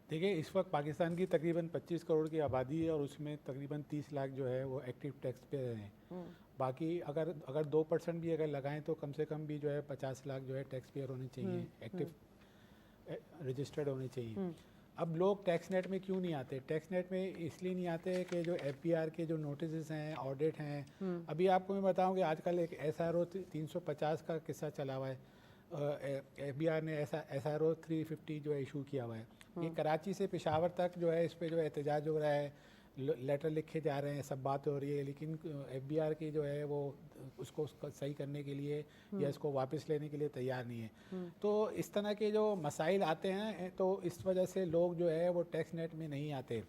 देखिए इस वक्त पाकिस्तान की तकरीबन 25 करोड़ की आबादी है और उसमें तकरीबन 30 लाख जो है वो एक्टिव टैक्स पे हैं। बाकी अगर 2% भी अगर लगाएं तो कम से कम भी जो है 50 लाख जो है टैक्स पेयर होने चाहिए, एक्टिव रजिस्टर्ड होने चाहिए। अब लोग टैक्स नेट में क्यों नहीं आते? टैक्स नेट में इसलिए नहीं आते कि जो FBR के जो नोटिस हैं, ऑडिट हैं, अभी आपको मैं बताऊं कि आजकल एक SRO 350 का किस्सा चला हुआ है। FBR ने SRO 350 जो है इशू किया हुआ है। ये कराची से पेशावर तक जो है इस पर जो एहतजाज हो रहा है, लेटर लिखे जा रहे हैं, सब बात हो रही है, लेकिन FBR की जो है वो उसको सही करने के लिए या इसको वापस लेने के लिए तैयार नहीं है। तो इस तरह के जो मसाइल आते हैं तो इस वजह से लोग जो है वो टैक्स नेट में नहीं आते।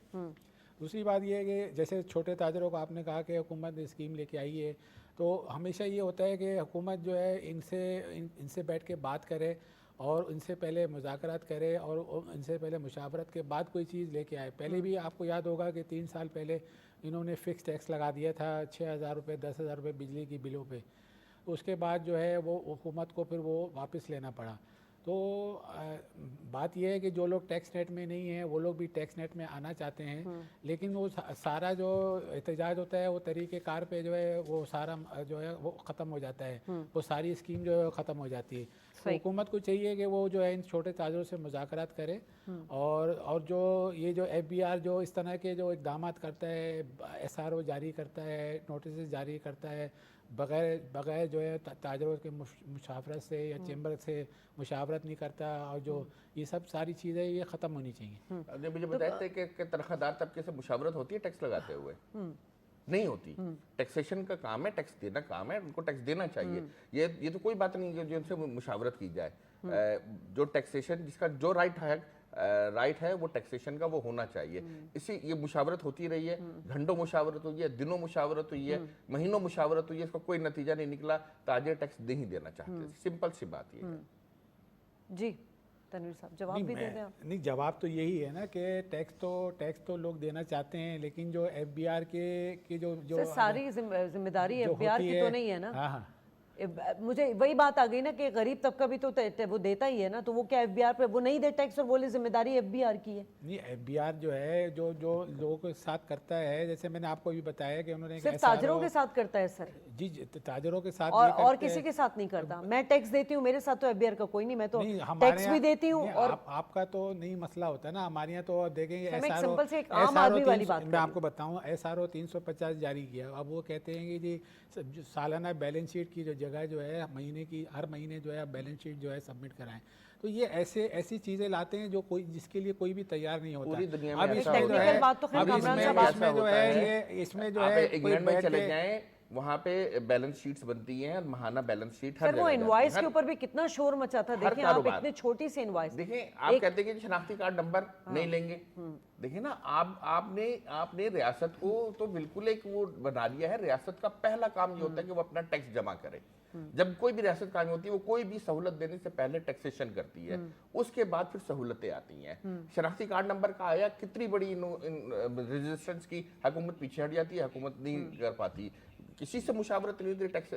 दूसरी बात ये है कि जैसे छोटे ताजरों को आपने कहा कि हुकूमत ने स्कीम लेके आई है, तो हमेशा ये होता है कि हुकूमत जो है इनसे बैठ के बात करे और इनसे पहले मुज़ाकरात करे और इनसे पहले मुशावरत के बाद कोई चीज़ लेके आए। पहले भी आपको याद होगा कि 3 साल पहले इन्होंने फ़िक्स टैक्स लगा दिया था 6,000 रुपये 10,000 रुपये बिजली की बिलों पे। उसके बाद जो है वो हुकूमत को फिर वो वापस लेना पड़ा। तो बात यह है कि जो लोग टैक्स नेट में नहीं हैं वो लोग भी टैक्स नेट में आना चाहते हैं, लेकिन वो सारा जो एहतजाज होता है वो तरीक़ेकार पे जो है वो सारा जो है वो ख़त्म हो जाता है, वो सारी स्कीम जो है ख़त्म हो जाती है। तो हुकूमत को चाहिए कि वो जो है इन छोटे ताजरों से मुज़ाकरात करे और जो ये जो FBR जो इस तरह के जो इक़दामात करता है, SRO जारी करता है, नोटिस जारी करता है, बग़ैर जो है ताजरों के मुशावरत से या चैम्बर से मुशावरत नहीं करता, और जो ये सब सारी चीज़ें ये ख़त्म होनी चाहिए। मुझे बताया था कि तनख्वाहदार तबके से मुशावरत होती है टैक्स लगाते हुए? नहीं होती। टैक्सेशन का काम है, टैक्स देना काम है, उनको टैक्स देना चाहिए। ये तो कोई बात नहीं है जो उनसे मुशावरत की जाए। जो टैक्सेशन जिसका जो राइट है वो टैक्सेशन का वो होना चाहिए। इसी ये मुशावरत होती रही है, घंटों मुशावरत हुई है, दिनों मुशावरत हुई है, महीनों मुशावरत हुई है, इसका कोई नतीजा नहीं निकला। ताजिर टैक्स नहीं देना चाहते, सिंपल सी बात ये है। जी तनवीर साहब जवाब भी दे दें आप। नहीं, जवाब तो यही है ना कि टैक्स तो लोग देना चाहते हैं, लेकिन जो FBR के जो सारी जिम्मेदारी जो FBR होती की तो नहीं है ना। हाँ, मुझे वही बात आ गई ना कि गरीब तबका भी तो वो देता ही है ना, तो वो क्या FBR पे वो नहीं दे टैक्स और बोले जिम्मेदारी FBR की है? नहीं, FBR जो है जो लोगों के साथ करता है, जैसे मैंने आपको भी बताया कि उन्होंने सिर्फ ताजरों के साथ करता है सर? जी ताजरों के साथ और किसी के साथ नहीं करता। मैं टैक्स देती हूँ, मेरे साथ तो FBR का कोई नहीं, मैं तो टैक्स भी देती हूँ। और आपका तो नहीं मसला होता है ना, हमारे यहाँ तो देखेंगे सिंपल से एक आम आदमी वाली बात मैं आपको बताऊँ, SRO 350 जारी किया। अब वो कहते हैं कि जी सालाना बैलेंस शीट की जो जगह जो है महीने की, हर महीने जो है बैलेंस शीट जो है सबमिट कराएं। तो ये ऐसी चीजें लाते हैं जो कोई जिसके लिए कोई भी तैयार नहीं होता। पूरी दुनिया में अब ऐसा इसमें जो होता है, है। बात तो खैर अब कामरान साहब इसमें जो है इसमें जो है कोई इंग्लैंड में बैठ चले के जाएं, वहाँ पे बैलेंस शीट्स बनती हैं, महाना बैलेंस शीट हर सर वो जगह इनवॉइस जाती के है। ऊपर भी कितना शोर मचा था। हर देखिए आप कारोबार। इतने छोटी सी इनवॉइस, देखिए आप कहते हैं कि शनाख्ती कार्ड नंबर नहीं लेंगे। देखिए ना, आपने रियासत को तो बिल्कुल एक वो बना दिया है। रियासत का पहला काम ये होता है कि वो अपना टैक्स जमा करे। जब कोई भी रियासत कायम होती है, वो कोई भी सहूलत देने से पहले टैक्सेशन करती है, उसके बाद फिर सहूलतें आती हैं। शनाख्ती कार्ड नंबर का आया, कितनी बड़ी रेजिस्टेंस की हुकूमत पीछे हट जाती है, हुकूमत नहीं कर पाती। किसी से मुशावरत नहीं होती टैक्स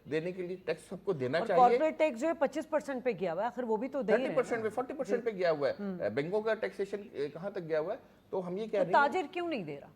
देने के लिए। टैक्स सबको देना चाहिए। कॉर्पोरेट टैक्स जो है 25% पे गया हुआ है, आखिर वो भी तो दे ही रहे हैं। 30% पे 40% पे गया हुआ है। बैंकों का टैक्सेशन कहाँ तक गया हुआ है? तो हम ये कह तो रहे हैं, ताजिर क्यों नहीं दे रहा?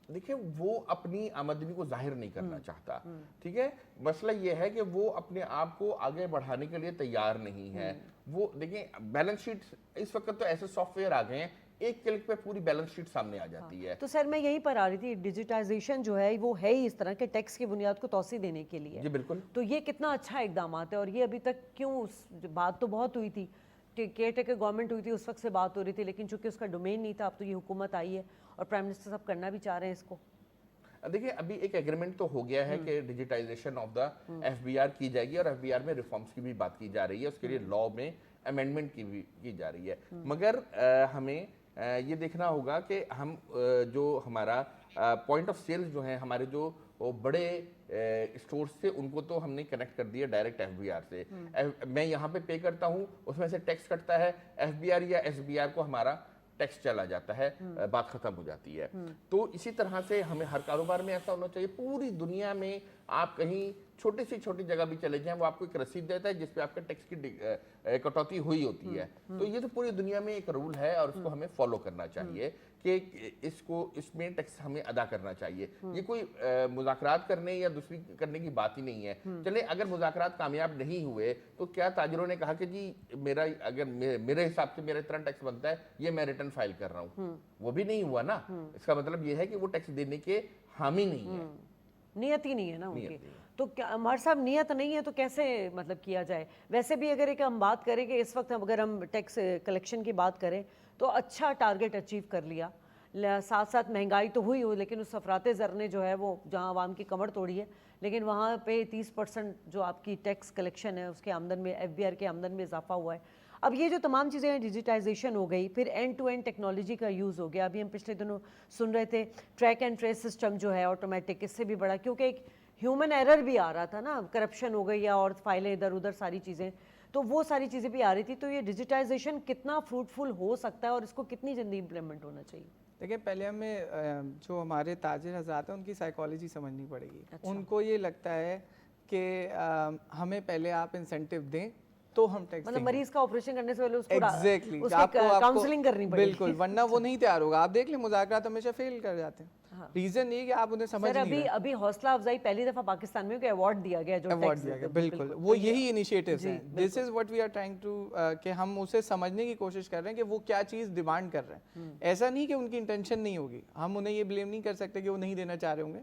देखिए वो अपनी आमदनी को जाहिर नहीं करना चाहता। ठीक है, मसला ये है कि वो अपने आप को आगे बढ़ाने के लिए तैयार नहीं है। वो देखिए बैलेंस शीट इस वक्त तो ऐसे सॉफ्टवेयर आ गए हैं, एक क्लिक पे पूरी बैलेंस शीट सामने आ जाती है। तो सर मैं यही पर आ रही थी, डिजिटाइजेशन जो है वो है ही इस तरह के टैक्स की बुनियाद को तौसी देने के लिए। जी बिल्कुल। तो ये कितना अच्छा इकदाम है, और ये अभी तक क्यों, बात तो बहुत हुई थी, केयर टेकर गवर्नमेंट हुई थी, उस वक्त से बात हो रही थी, लेकिन चूंकि उसका डोमेन नहीं था, अब तो ये हुकूमत आई है और प्राइम मिनिस्टर साहब करना भी चाह रहे हैं इसको। देखिए अभी एक एग्रीमेंट तो हो गया है कि डिजिटाइजेशन ऑफ द FBR की जाएगी, और FBR में रिफॉर्म्स की भी बात की जा रही है, उसके लिए लॉ में अमेंडमेंट की भी की जा रही है। मगर हमें ये देखना होगा कि हम जो हमारा पॉइंट ऑफ सेल जो है, हमारे जो वो बड़े स्टोर्स से, उनको तो हमने कनेक्ट कर दिया डायरेक्ट FBR से। मैं यहाँ पे करता हूँ, उसमें से टैक्स कटता है, FBR या SBR को हमारा टैक्स चला जाता है, बात खत्म हो जाती है। तो इसी तरह से हमें हर कारोबार में ऐसा होना चाहिए। पूरी दुनिया में आप कहीं छोटी से छोटी जगह भी चले जाएं, वो आपको एक रसीद देता है जिसपे आपके टैक्स की कटौती हुई होती है। तो ये तो पूरी दुनिया में एक रूल है और उसको हमें फॉलो करना चाहिए कि इसमें टैक्स हमें अदा करना चाहिए। ये कोई मुज़ाकरात करने या दूसरी करने की बात ही नहीं है। चले अगर मुज़ाकरात कामयाब नहीं हुए तो क्या ताजिरों ने कहा कि जी मेरे हिसाब से मेरा इतना टैक्स बनता है, ये मैं रिटर्न फाइल कर रहा हूँ, वो भी नहीं हुआ ना। इसका मतलब ये है कि वो टैक्स देने के हामी नहीं है, नियत ही नहीं है ना उनकी। नियत नहीं है। तो क्या हमारे साहब नियत नहीं है तो कैसे मतलब किया जाए? वैसे भी अगर एक हम बात करें कि इस वक्त अगर हम टैक्स कलेक्शन की बात करें तो अच्छा टारगेट अचीव कर लिया, साथ साथ महंगाई तो हुई हो, लेकिन उस अफराते ज़र ने जो है वो जहां आवाम की कमर तोड़ी है, लेकिन वहाँ पे 30% जो आपकी टैक्स कलेक्शन है उसके आमदन में, FBR के आमदन में इजाफा हुआ है। अब ये जो तमाम चीज़ें हैं, डिजिटाइजेशन हो गई, फिर एंड टू एंड टेक्नोलॉजी का यूज़ हो गया। अभी हम पिछले दिनों सुन रहे थे ट्रैक एंड ट्रेस सिस्टम जो है ऑटोमेटिक, इससे भी बड़ा, क्योंकि एक ह्यूमन एरर भी आ रहा था ना, करप्शन हो गई या और फाइलें इधर उधर सारी चीज़ें। तो वो सारी चीज़ें भी आ रही थी। तो ये डिजिटाइजेशन कितना फ्रूटफुल हो सकता है और इसको कितनी जल्दी इम्प्लीमेंट होना चाहिए? देखिए, पहले हमें जो हमारे ताजिर हज़रात हैं उनकी साइकोलॉजी समझनी पड़ेगी। अच्छा। उनको ये लगता है कि हमें पहले आप इंसेंटिव दें तो हम टैक्स मतलब देंगे। मरीज का ऑपरेशन करने से पहले उसको एग्जैक्टली उसकी काउंसलिंग करनी पड़ेगी। बिल्कुल, वरना वो नहीं तैयार होगा। आप देख लें, मुज़ाकरात हमेशा फेल कर जाते हैं। रीजन ये कि आप उन्हें समझ सर, नहीं रहे। अभी हौसला अफजाई पहली दफा पाकिस्तान में को अवार्ड दिया गया, जो अवार्ड टैक्स दिया गया, देते हैं। बिल्कुल वो तो यही इनिशिएटिव्स जी, हैं। This is what we are trying to कि हम उसे समझने की कोशिश कर रहे हैं कि वो क्या चीज़ डिमांड कर रहे हैं। ऐसा नहीं कि उनकी इंटेंशन नहीं होगी, हम उन्हें ये ब्लेम नहीं कर सकते कि वो नहीं देना चाह रहे होंगे,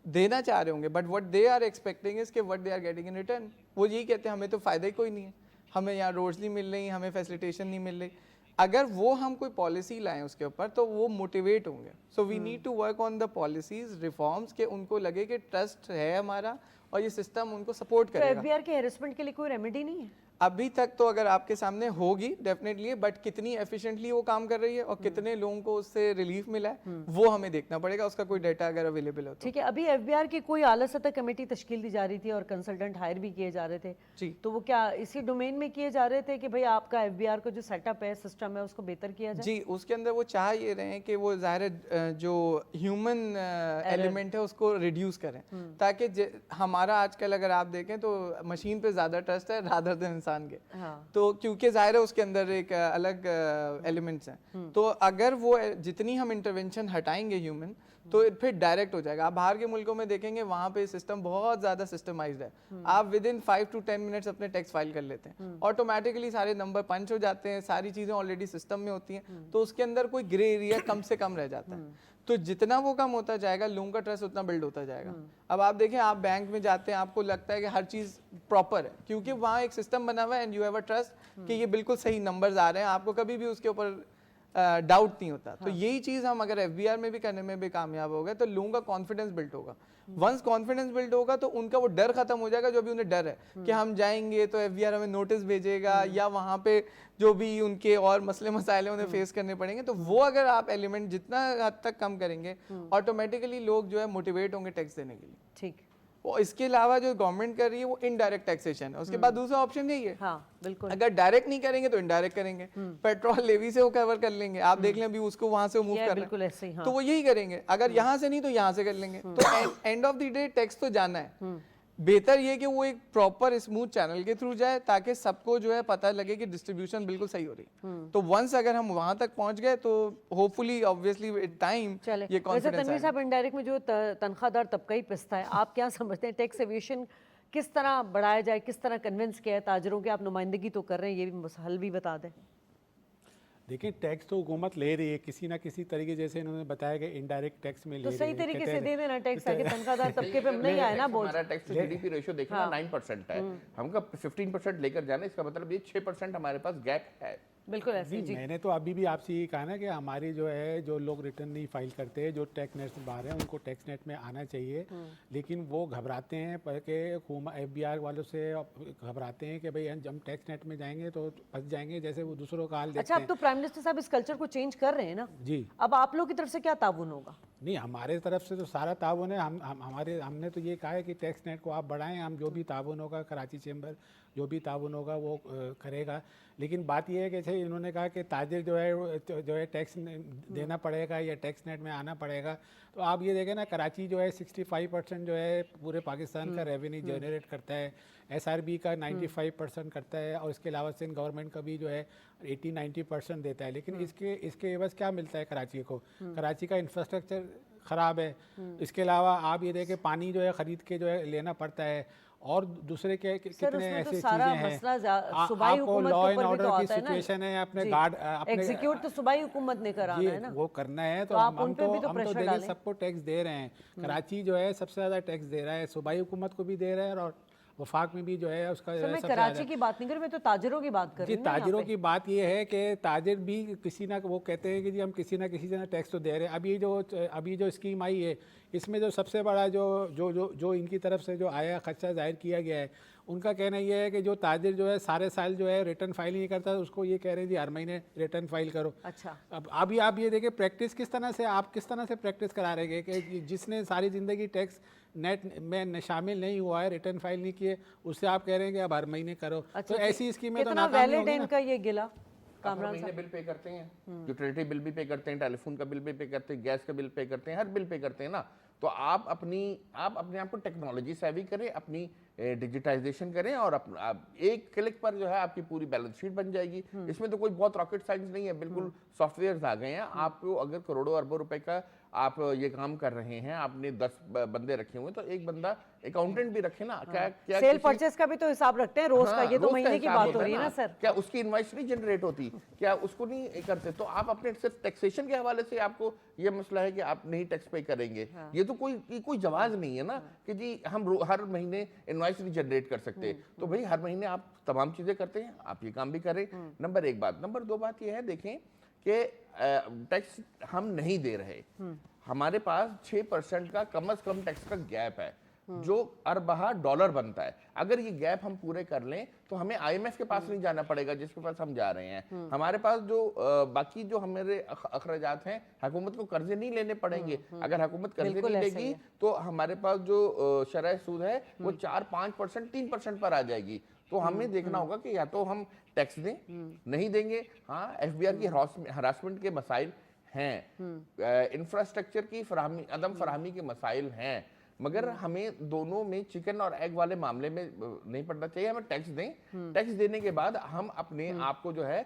देना चाह रहे होंगे, but what they are expecting is कि what they are getting in return. वो यही कहते हैं हमें तो फ़ायदा ही कोई नहीं है, हमें यहाँ रोड्स नहीं मिल रही, हमें फैसिलिटेशन नहीं मिल रही। अगर वो हम कोई पॉलिसी लाएं उसके ऊपर तो वो मोटिवेट होंगे। So we need to work on the policies reforms के उनको लगे कि ट्रस्ट है हमारा और ये सिस्टम उनको सपोर्ट तो करेगा। एफबीआर के हेरेसमेंट के लिए कोई रेमेडी नहीं है? अभी तक तो अगर आपके सामने होगी डेफिनेटली, बट कितनी एफिशिएंटली वो काम कर रही है और कितने लोगों को उससे रिलीफ मिला है वो हमें देखना पड़ेगा। उसका कोई डाटा अगर अवेलेबल हो तो। ठीक है, अभी एफबीआर की कोई आला सतह कमेटी तश्कील दी जा रही थी और कंसल्टेंट हायर भी किए जा रहे थे जी। तो वो क्या इसी डोमेन में किए जा रहे थे कि भाई आपका एफबीआर का जो सेटअप है, सिस्टम है, उसको बेहतर किया जाए? जी, उसके अंदर वो चाह ये रहे हैं कि वो ज़ाहिर है जो ह्यूमन एलिमेंट है उसको रिड्यूस करें, ताकि हमारा आजकल अगर आप देखें तो मशीन पे ज़्यादा ट्रस्ट है रादर देन इंसान के। हाँ। तो क्योंकि ज़ाहिर है उसके अंदर एक अलग एलिमेंट्स हैं, तो अगर वो जितनी हम इंटरवेंशन हटाएंगे ह्यूमन तो फिर डायरेक्ट हो जाएगा। आप बाहर के मुल्कों में देखेंगे वहाँ पे सिस्टम बहुत ज़्यादा सिस्टमाइज्ड है। आप विद इन 5 to 10 मिनट्स अपने टैक्स फाइल कर लेते हैं, ऑटोमेटिकली सारे नंबर पंच हो जाते हैं, सारी चीज़ें ऑलरेडी सिस्टम में होती हैं, तो उसके अंदर कोई ग्रे एरिया कम से कम रह जाता है। तो जितना वो कम होता जाएगा लोगों का ट्रस्ट उतना बिल्ड होता जाएगा। अब आप देखें, आप बैंक में जाते हैं, आपको लगता है कि हर चीज़ प्रॉपर है क्योंकि वहाँ एक सिस्टम बना हुआ है and you have a trust कि ये बिल्कुल सही नंबर्स आ रहे हैं, आपको कभी भी उसके ऊपर डाउट नहीं होता। तो यही चीज़ हम अगर एफबीआर में भी करने में भी कामयाब हो गए तो लोगों का कॉन्फिडेंस बिल्ड होगा। वंस कॉन्फिडेंस बिल्ड होगा तो उनका वो डर खत्म हो जाएगा जो भी उन्हें डर है कि हम जाएंगे तो एफबीआर हमें नोटिस भेजेगा या वहाँ पे जो भी उनके और मसले मसाइल उन्हें फेस करने पड़ेंगे। तो वो अगर आप एलिमेंट जितना हद तक कम करेंगे ऑटोमेटिकली लोग जो है मोटिवेट होंगे टैक्स देने के लिए। ठीक। और इसके अलावा जो गवर्नमेंट कर रही है वो इनडायरेक्ट टैक्सेशन है। उसके बाद दूसरा ऑप्शन यही है, हाँ बिल्कुल, अगर डायरेक्ट नहीं करेंगे तो इनडायरेक्ट करेंगे। पेट्रोल लेवी से वो कवर कर लेंगे, आप देख लें अभी उसको वहां से मूव कर रहे बिल्कुल हैं, ऐसे ही। हाँ। तो वो यही करेंगे। अगर यहाँ से नहीं तो यहाँ से कर लेंगे। तो end of the day tax तो जाना है। बेहतर ये कि वो एक प्रॉपर स्मूथ चैनल के थ्रू जाए ताकि सबको जो है पता लगे कि डिस्ट्रीब्यूशन बिल्कुल सही हो रही। तो वंस अगर हम वहां तक पहुंच गए तो होपफुली ऑब्वियसली विद टाइम चले। ये वैसे कॉन्फिडेंस तनवीर साहब, इनडायरेक्ट में जो तनख्वाहदार तबका ही पिसता है, आप क्या समझते हैं टैक्स एविएशन किस तरह बढ़ाया जाए, किस तरह कन्विंस किया है ताजरों के? आप नुमाइंदगी तो कर रहे हैं, ये भी हल भी बता दें। देखिए, टैक्स तो हुकूमत ले रही है किसी ना किसी तरीके, जैसे इन्होंने बताया कि इनडायरेक्ट टैक्स में ले तो रही सही है। तरीके कहते से हैं- दे देना टैक्स, ताकि तनख्वाहदार तबके पे नहीं आए ना बोझ। हमारा टैक्स जीडीपी रेशियो देखें ना 9% है, हमका 15% लेकर जाना, इसका मतलब ये 6% हमारे पास गैप है। बिल्कुल ऐसे जी, जी। मैंने तो अभी भी आपसे ये कहा ना कि हमारी जो है जो लोग रिटर्न नहीं फाइल करते हैं, जो टैक्स नेट से बाहर हैं, उनको टैक्स नेट में आना चाहिए। लेकिन वो घबराते हैं कि एफबीआर वालों से घबराते हैं कि भाई हम टैक्स नेट में जाएंगे तो फंस जाएंगे, जैसे वो दूसरों का हाल देखते अच्छा, अब हैं। तो प्राइम मिनिस्टर साहब इस कल्चर को चेंज कर रहे हैं ना, जी, अब आप लोग की तरफ से क्या ताउन होगा? नहीं, हमारे तरफ से तो सारा ताउन है। हमने तो ये कहा है कि टैक्स नेट को आप बढ़ाएं, हम जो भी ताउन होगा, कराची चैम्बर जो भी ताउन होगा वो करेगा। लेकिन बात ये है कि जैसे इन्होंने कहा कि ताजिर जो है टैक्स देना पड़ेगा या टैक्स नेट में आना पड़ेगा, तो आप ये देखें ना, कराची जो है 65% जो है पूरे पाकिस्तान का रेवेन्यू जनरेट करता है, एसआरबी का 95% करता है, और इसके अलावा सिंध गवर्नमेंट का भी जो है 80-90% देता है। लेकिन इसके एवज क्या मिलता है कराची को? कराची का इंफ्रास्ट्रक्चर ख़राब है। इसके अलावा आप ये देखें पानी जो है ख़रीद के जो है लेना पड़ता है, और दूसरे के सर, कितने उसमें तो ऐसे सारा चीज़ें हैं। मसला सूबाई आपको हुकूमत लॉ के एंड ऊपर भी ऑर्डर तो की आता है ना। सिचुएशन है, अपने जी। गार्ड एग्जीक्यूट तो सूबाई हुकूमत ने कराना है ना। वो करना है। तो तो आप हम उन पे भी तो हम प्रेशर देखिए डालें। सबको टैक्स दे रहे हैं। कराची जो है सबसे ज़्यादा टैक्स दे रहा है, सूबाई हुकूमत को भी दे रहा है, और वफाक में भी जो है उसका सर, मैं सबसे कराची ज़्यादा। की बात नहीं कर रही, मैं तो ताजिरों की बात कर जी, रही हूँ ना यहाँ ताजिरों पे। की बात ये है कि ताजिर भी किसी ना, वो कहते हैं कि जी हम किसी ना किसी तरह टैक्स तो दे रहे हैं। अभी जो स्कीम आई है, इसमें जो सबसे बड़ा जो इनकी तरफ से जो आया खर्चा जाहिर किया गया है, उनका कहना ये है कि जो ताजिर जो है सारे साल जो है रिटर्न फाइल नहीं करता, उसको ये कह रहे हैं जी हर महीने रिटर्न फाइल करो। अच्छा, अब अभी आप ये देखिए प्रैक्टिस किस तरह से, आप किस तरह से प्रैक्टिस करा रहे हैं कि जिसने सारी ज़िंदगी टैक्स नेट में शामिल नहीं हुआ है, रिटर्न फाइल नहीं किए, उससे आप कह रहे हैं कि अब हर महीने करो। अच्छा, तो ऐसी स्कीमें तो कितना नाकाम नहीं वैलिड होगी है ना। इनका ये गिला? हर कामरान महीने साहब, बिल पे करते हैं, यूटिलिटी बिल भी पे करते हैं, टेलीफोन का बिल भी पे करते हैं, गैस का बिल पे करते हैं, हर बिल पे करते हैं ना। तो आप अपने आप को टेक्नोलॉजी सेवी करें, अपनी डिजिटाइजेशन करें और आप एक क्लिक पर जो है आपकी पूरी बैलेंस शीट बन जाएगी। इसमें तो कोई बहुत रॉकेट साइंस नहीं है, बिल्कुल सॉफ्टवेयर आ गए हैं। आपको अगर करोड़ों अरबों रुपए का आप ये काम कर रहे हैं, आपने 10 बंदे रखे हुए, तो एक बंदा अकाउंटेंट भी रखे ना। क्या सेल परचेस का भी तो हिसाब रखते हैं रोज का, ये तो रोज का महीने की हिसाब बात होता हो रही है ना सर। क्या उसकी इनवॉइस नहीं जनरेट होती? क्या उसको नहीं करते? तो आप अपने सिर्फ टैक्सेशन के हवाले से आपको ये मसला है कि आप नहीं टैक्स पे करेंगे, ये तो कोई जवाब नहीं है ना कि जी हम हर महीने इनवॉइस नहीं जनरेट कर सकते। तो भाई हर महीने आप तमाम चीजें करते हैं, आप ये काम भी करें। नंबर 1 बात। नंबर 2 बात ये है, देखें कि टैक्स हम नहीं दे रहे, हमारे पास 6% का कम से कम टैक्स का गैप है जो अरबहा डॉलर बनता है। अगर ये गैप हम पूरे कर लें तो हमें आईएमएफ के पास नहीं जाना पड़ेगा जिसके पास हम जा रहे हैं। हमारे पास जो बाकी जो हमारे अखराजात हैं, हुकूमत को कर्जे नहीं लेने पड़ेंगे। अगर हुकूमत कर्जे बिल्कुल नहीं ऐसा ही लेगी है। तो हमारे पास जो शरह सूद है वो 4-5%, 3% पर आ जाएगी। तो हमें देखना होगा कि या तो हम टैक्स दें, नहीं देंगे। हाँ, एफबीआर की हरासमेंट के मसाइल हैं, इंफ्रास्ट्रक्चर की फराहमी, अदम फराहमी के मसाइल हैं, मगर हमें दोनों में चिकन और एग वाले मामले में नहीं पड़ना चाहिए। हमें टैक्स दें, टैक्स देने के बाद हम अपने आप को जो है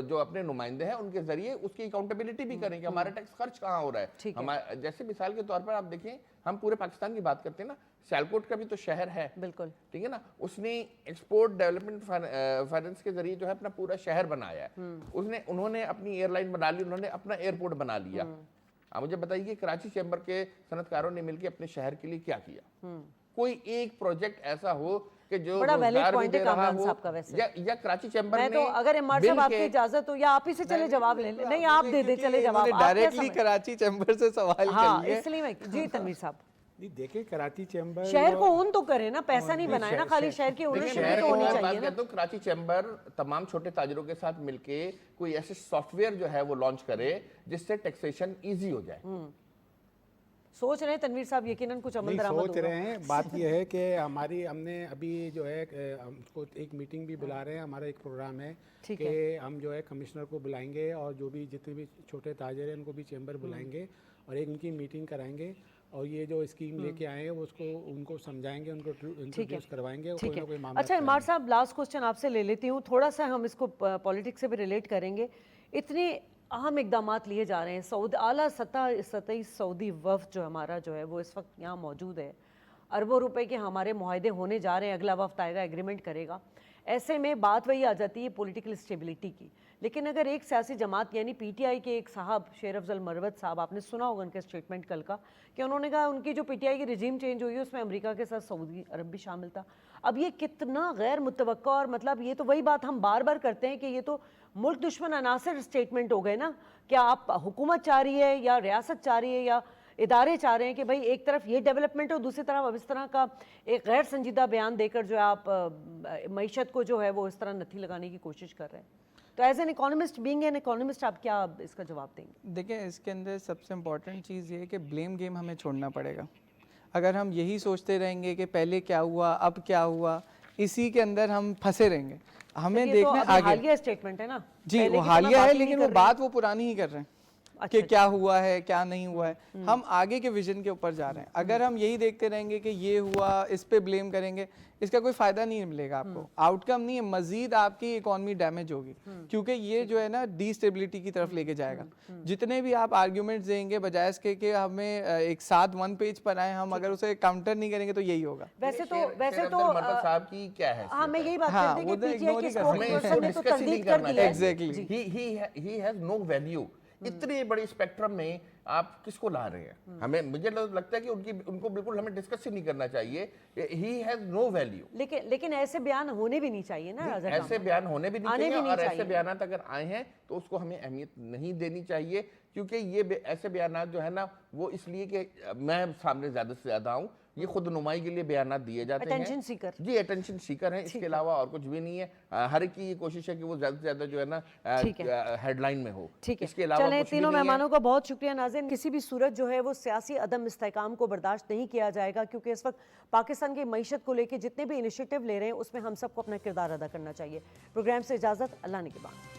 जो अपने नुमाइंदे हैं उनके जरिए उसकी अकाउंटेबिलिटी भी करें कि हमारा टैक्स खर्च कहाँ हो रहा है। हमारे जैसे मिसाल के तौर पर आप देखें, हम पूरे पाकिस्तान की बात करते हैं ना, सियालकोट का भी तो शहर है, बिल्कुल ठीक है ना। उसने एक्सपोर्ट डेवलपमेंट फाइनेंस के जरिए जो है अपना पूरा शहर बनाया है। उन्होंने अपनी एयरलाइन बना ली, उन्होंने अपना एयरपोर्ट बना लिया। आप मुझे बताइए, कराची चैम्बर के सनतकारों ने मिलकर अपने शहर के लिए क्या किया? कोई एक प्रोजेक्ट ऐसा हो कि जो बड़ा वैलिड रोजगार भी पॉइंट दे है रहा कामरान हो, साहब का वैसे। या कराची चैम्बर मैं ने तो अगर इमार बिल साहब आपकी के- इजाजत हो या आप ही से चले जवाब ले ले। नहीं, आप दे दे, चले जवाब। आप क्या डायरेक्टली समझ- कराची चैम्बर से सवाल हाँ, कर लिए। इसलिए मैं जी तनवीर साहब, नहीं देखिए कराची चैम्बर शहर को ओन तो करे ना, पैसा नहीं बनाए ना, खाली शहर की देखिए, ओनरशिप मैं भी तो होनी एक बात चाहिए ना। कहता हूं, कराची चैम्बर तमाम छोटे ताजिरों के साथ मिलके कोई ऐसे सॉफ्टवेयर जो है वो लॉन्च करे जिससे टैक्सेशन इजी हो जाए। सोच रहे हैं तनवीर साहब, यकीनन कुछ अमल नहीं दरामद सोच होगा। रहे हैं। बात यह है कि हमने अभी जो है हमको एक मीटिंग भी बुला रहे हैं, हमारा एक प्रोग्राम है ठीक कि हम जो है कमिश्नर को बुलाएंगे और जो भी जितने भी छोटे ताजिर हैं उनको भी चैम्बर बुलाएंगे और एक उनकी मीटिंग कराएंगे और ये जो स्कीम लेके आए हैं उसको उनको समझाएंगे, उनको इंट्रोड्यूस करवाएंगे और ठीक कोई ना कोई है। मामला अच्छा इमार साहब, लास्ट क्वेश्चन आपसे ले लेती हूँ, थोड़ा सा हम इसको पॉलिटिक्स से भी रिलेट करेंगे। इतने अहम इकदामात लिए जा रहे हैं, आला सतही सऊदी वफ़द जो हमारा जो है वो इस वक्त यहाँ मौजूद है, अरबों रुपए के हमारे मुआहदे होने जा रहे हैं, अगला वक्त आएगा एग्रीमेंट करेगा। ऐसे में बात वही आ जाती है पॉलिटिकल स्टेबिलिटी की। लेकिन अगर एक सियासी जमात यानी पीटीआई के एक साहब शेर अफजल मरवत साहब, आपने सुना होगा उनका स्टेटमेंट कल का, कि उन्होंने कहा उनकी जो पीटीआई की रिजीम चेंज हुई है उसमें अमेरिका के साथ सऊदी अरब भी शामिल था। अब ये कितना गैर मुतवक्का, और मतलब ये तो वही बात हम बार बार करते हैं कि ये तो मुल्क दुश्मन अनासर स्टेटमेंट हो गए ना। क्या आप हुकूमत चाह रही है या रियासत चाह रही है या इदारे चाह रहे हैं कि भाई एक तरफ ये डेवलपमेंट हो, दूसरी तरफ अब इस तरह का एक गैर संजीदा बयान देकर जो है आप मईशत को जो है वो इस तरह नथी लगाने की कोशिश कर रहे हैं। तो as an economist, being an economist, आप क्या इसका जवाब देंगे? देखिए, इसके अंदर सबसे इम्पॉर्टेंट चीज़ ये है कि ब्लेम गेम हमें छोड़ना पड़ेगा। अगर हम यही सोचते रहेंगे कि पहले क्या हुआ अब क्या हुआ, इसी के अंदर हम फंसे रहेंगे। हमें ये देखना तो अभी आगे। हालिया स्टेटमेंट है ना जी, पहले वो की तो मैं हालिया बात है, ही नहीं लेकिन कर वो रही बात वो पुरानी ही कर रहे हैं कि क्या हुआ है क्या नहीं हुआ है। हम आगे के विजन के ऊपर जा रहे हैं। अगर हम यही देखते रहेंगे कि ये हुआ, इस पे ब्लेम करेंगे, इसका कोई फायदा नहीं मिलेगा आपको, आउटकम नहीं है, मजीद आपकी इकोनॉमी डैमेज होगी, क्योंकि ये जो है ना डिस्टेबिलिटी की तरफ लेके जाएगा। जितने भी आप आर्ग्यूमेंट्स देंगे बजाय इसके कि हमें एक साथ वन पेज पर आए, हम अगर उसे काउंटर नहीं करेंगे तो यही होगा। वैसे तो शेर अफजल मरवत साहब की क्या है? हाँ, मैं यही बात हाँ, करते वो कि तो पीटीआई ignore के ही कर स्पोर्ट्स सकते हैं। पर्सन ने तो डिस्कस ही नहीं तस्दीक कर करना दी है। Exactly. He has no value. इतने बड़े स्पेक्ट्रम में आप किसको ला रहे हैं? हमें मुझे लगता है कि उनको बिल्कुल हमें डिस्कस ही नहीं करना चाहिए। He has no value. लेकिन ऐसे बयान होने भी नहीं चाहिए ना राजा ऐसे कामरान। बयान होने भी नहीं आने चाहिए, भी नहीं और ऐसे चाहिए। बयान अगर आए हैं तो उसको हमें अहमियत नहीं देनी चाहिए, क्योंकि ये ऐसे बयान जो है ना वो इसलिए कि मैं सामने ज्यादा से ज्यादा आऊं, ये खुद नुमाई के लिए बयान दिए जाते हैं। Attention seeker। जी, अटेंशन सीकर हैं, इसके अलावा और कुछ भी नहीं है। हर एक की ये कोशिश है कि वो ज्यादा से ज्यादा जो है ना ठीक हेडलाइन में हो। ठीक है, इसके अलावा चलें, कुछ भी तीनों नहीं है। मेहमानों का बहुत शुक्रिया। नाज़रीन, किसी भी सूरत जो है वो सियासी अदम इस्तेहकाम को बर्दाश्त नहीं किया जाएगा, क्योंकि इस वक्त पाकिस्तान की मईशत को लेकर जितने भी इनिशिएटिव ले रहे हैं उसमें हम सबको अपना किरदार अदा करना चाहिए। प्रोग्राम से इजाज़त, अल्लाह ने के बाद।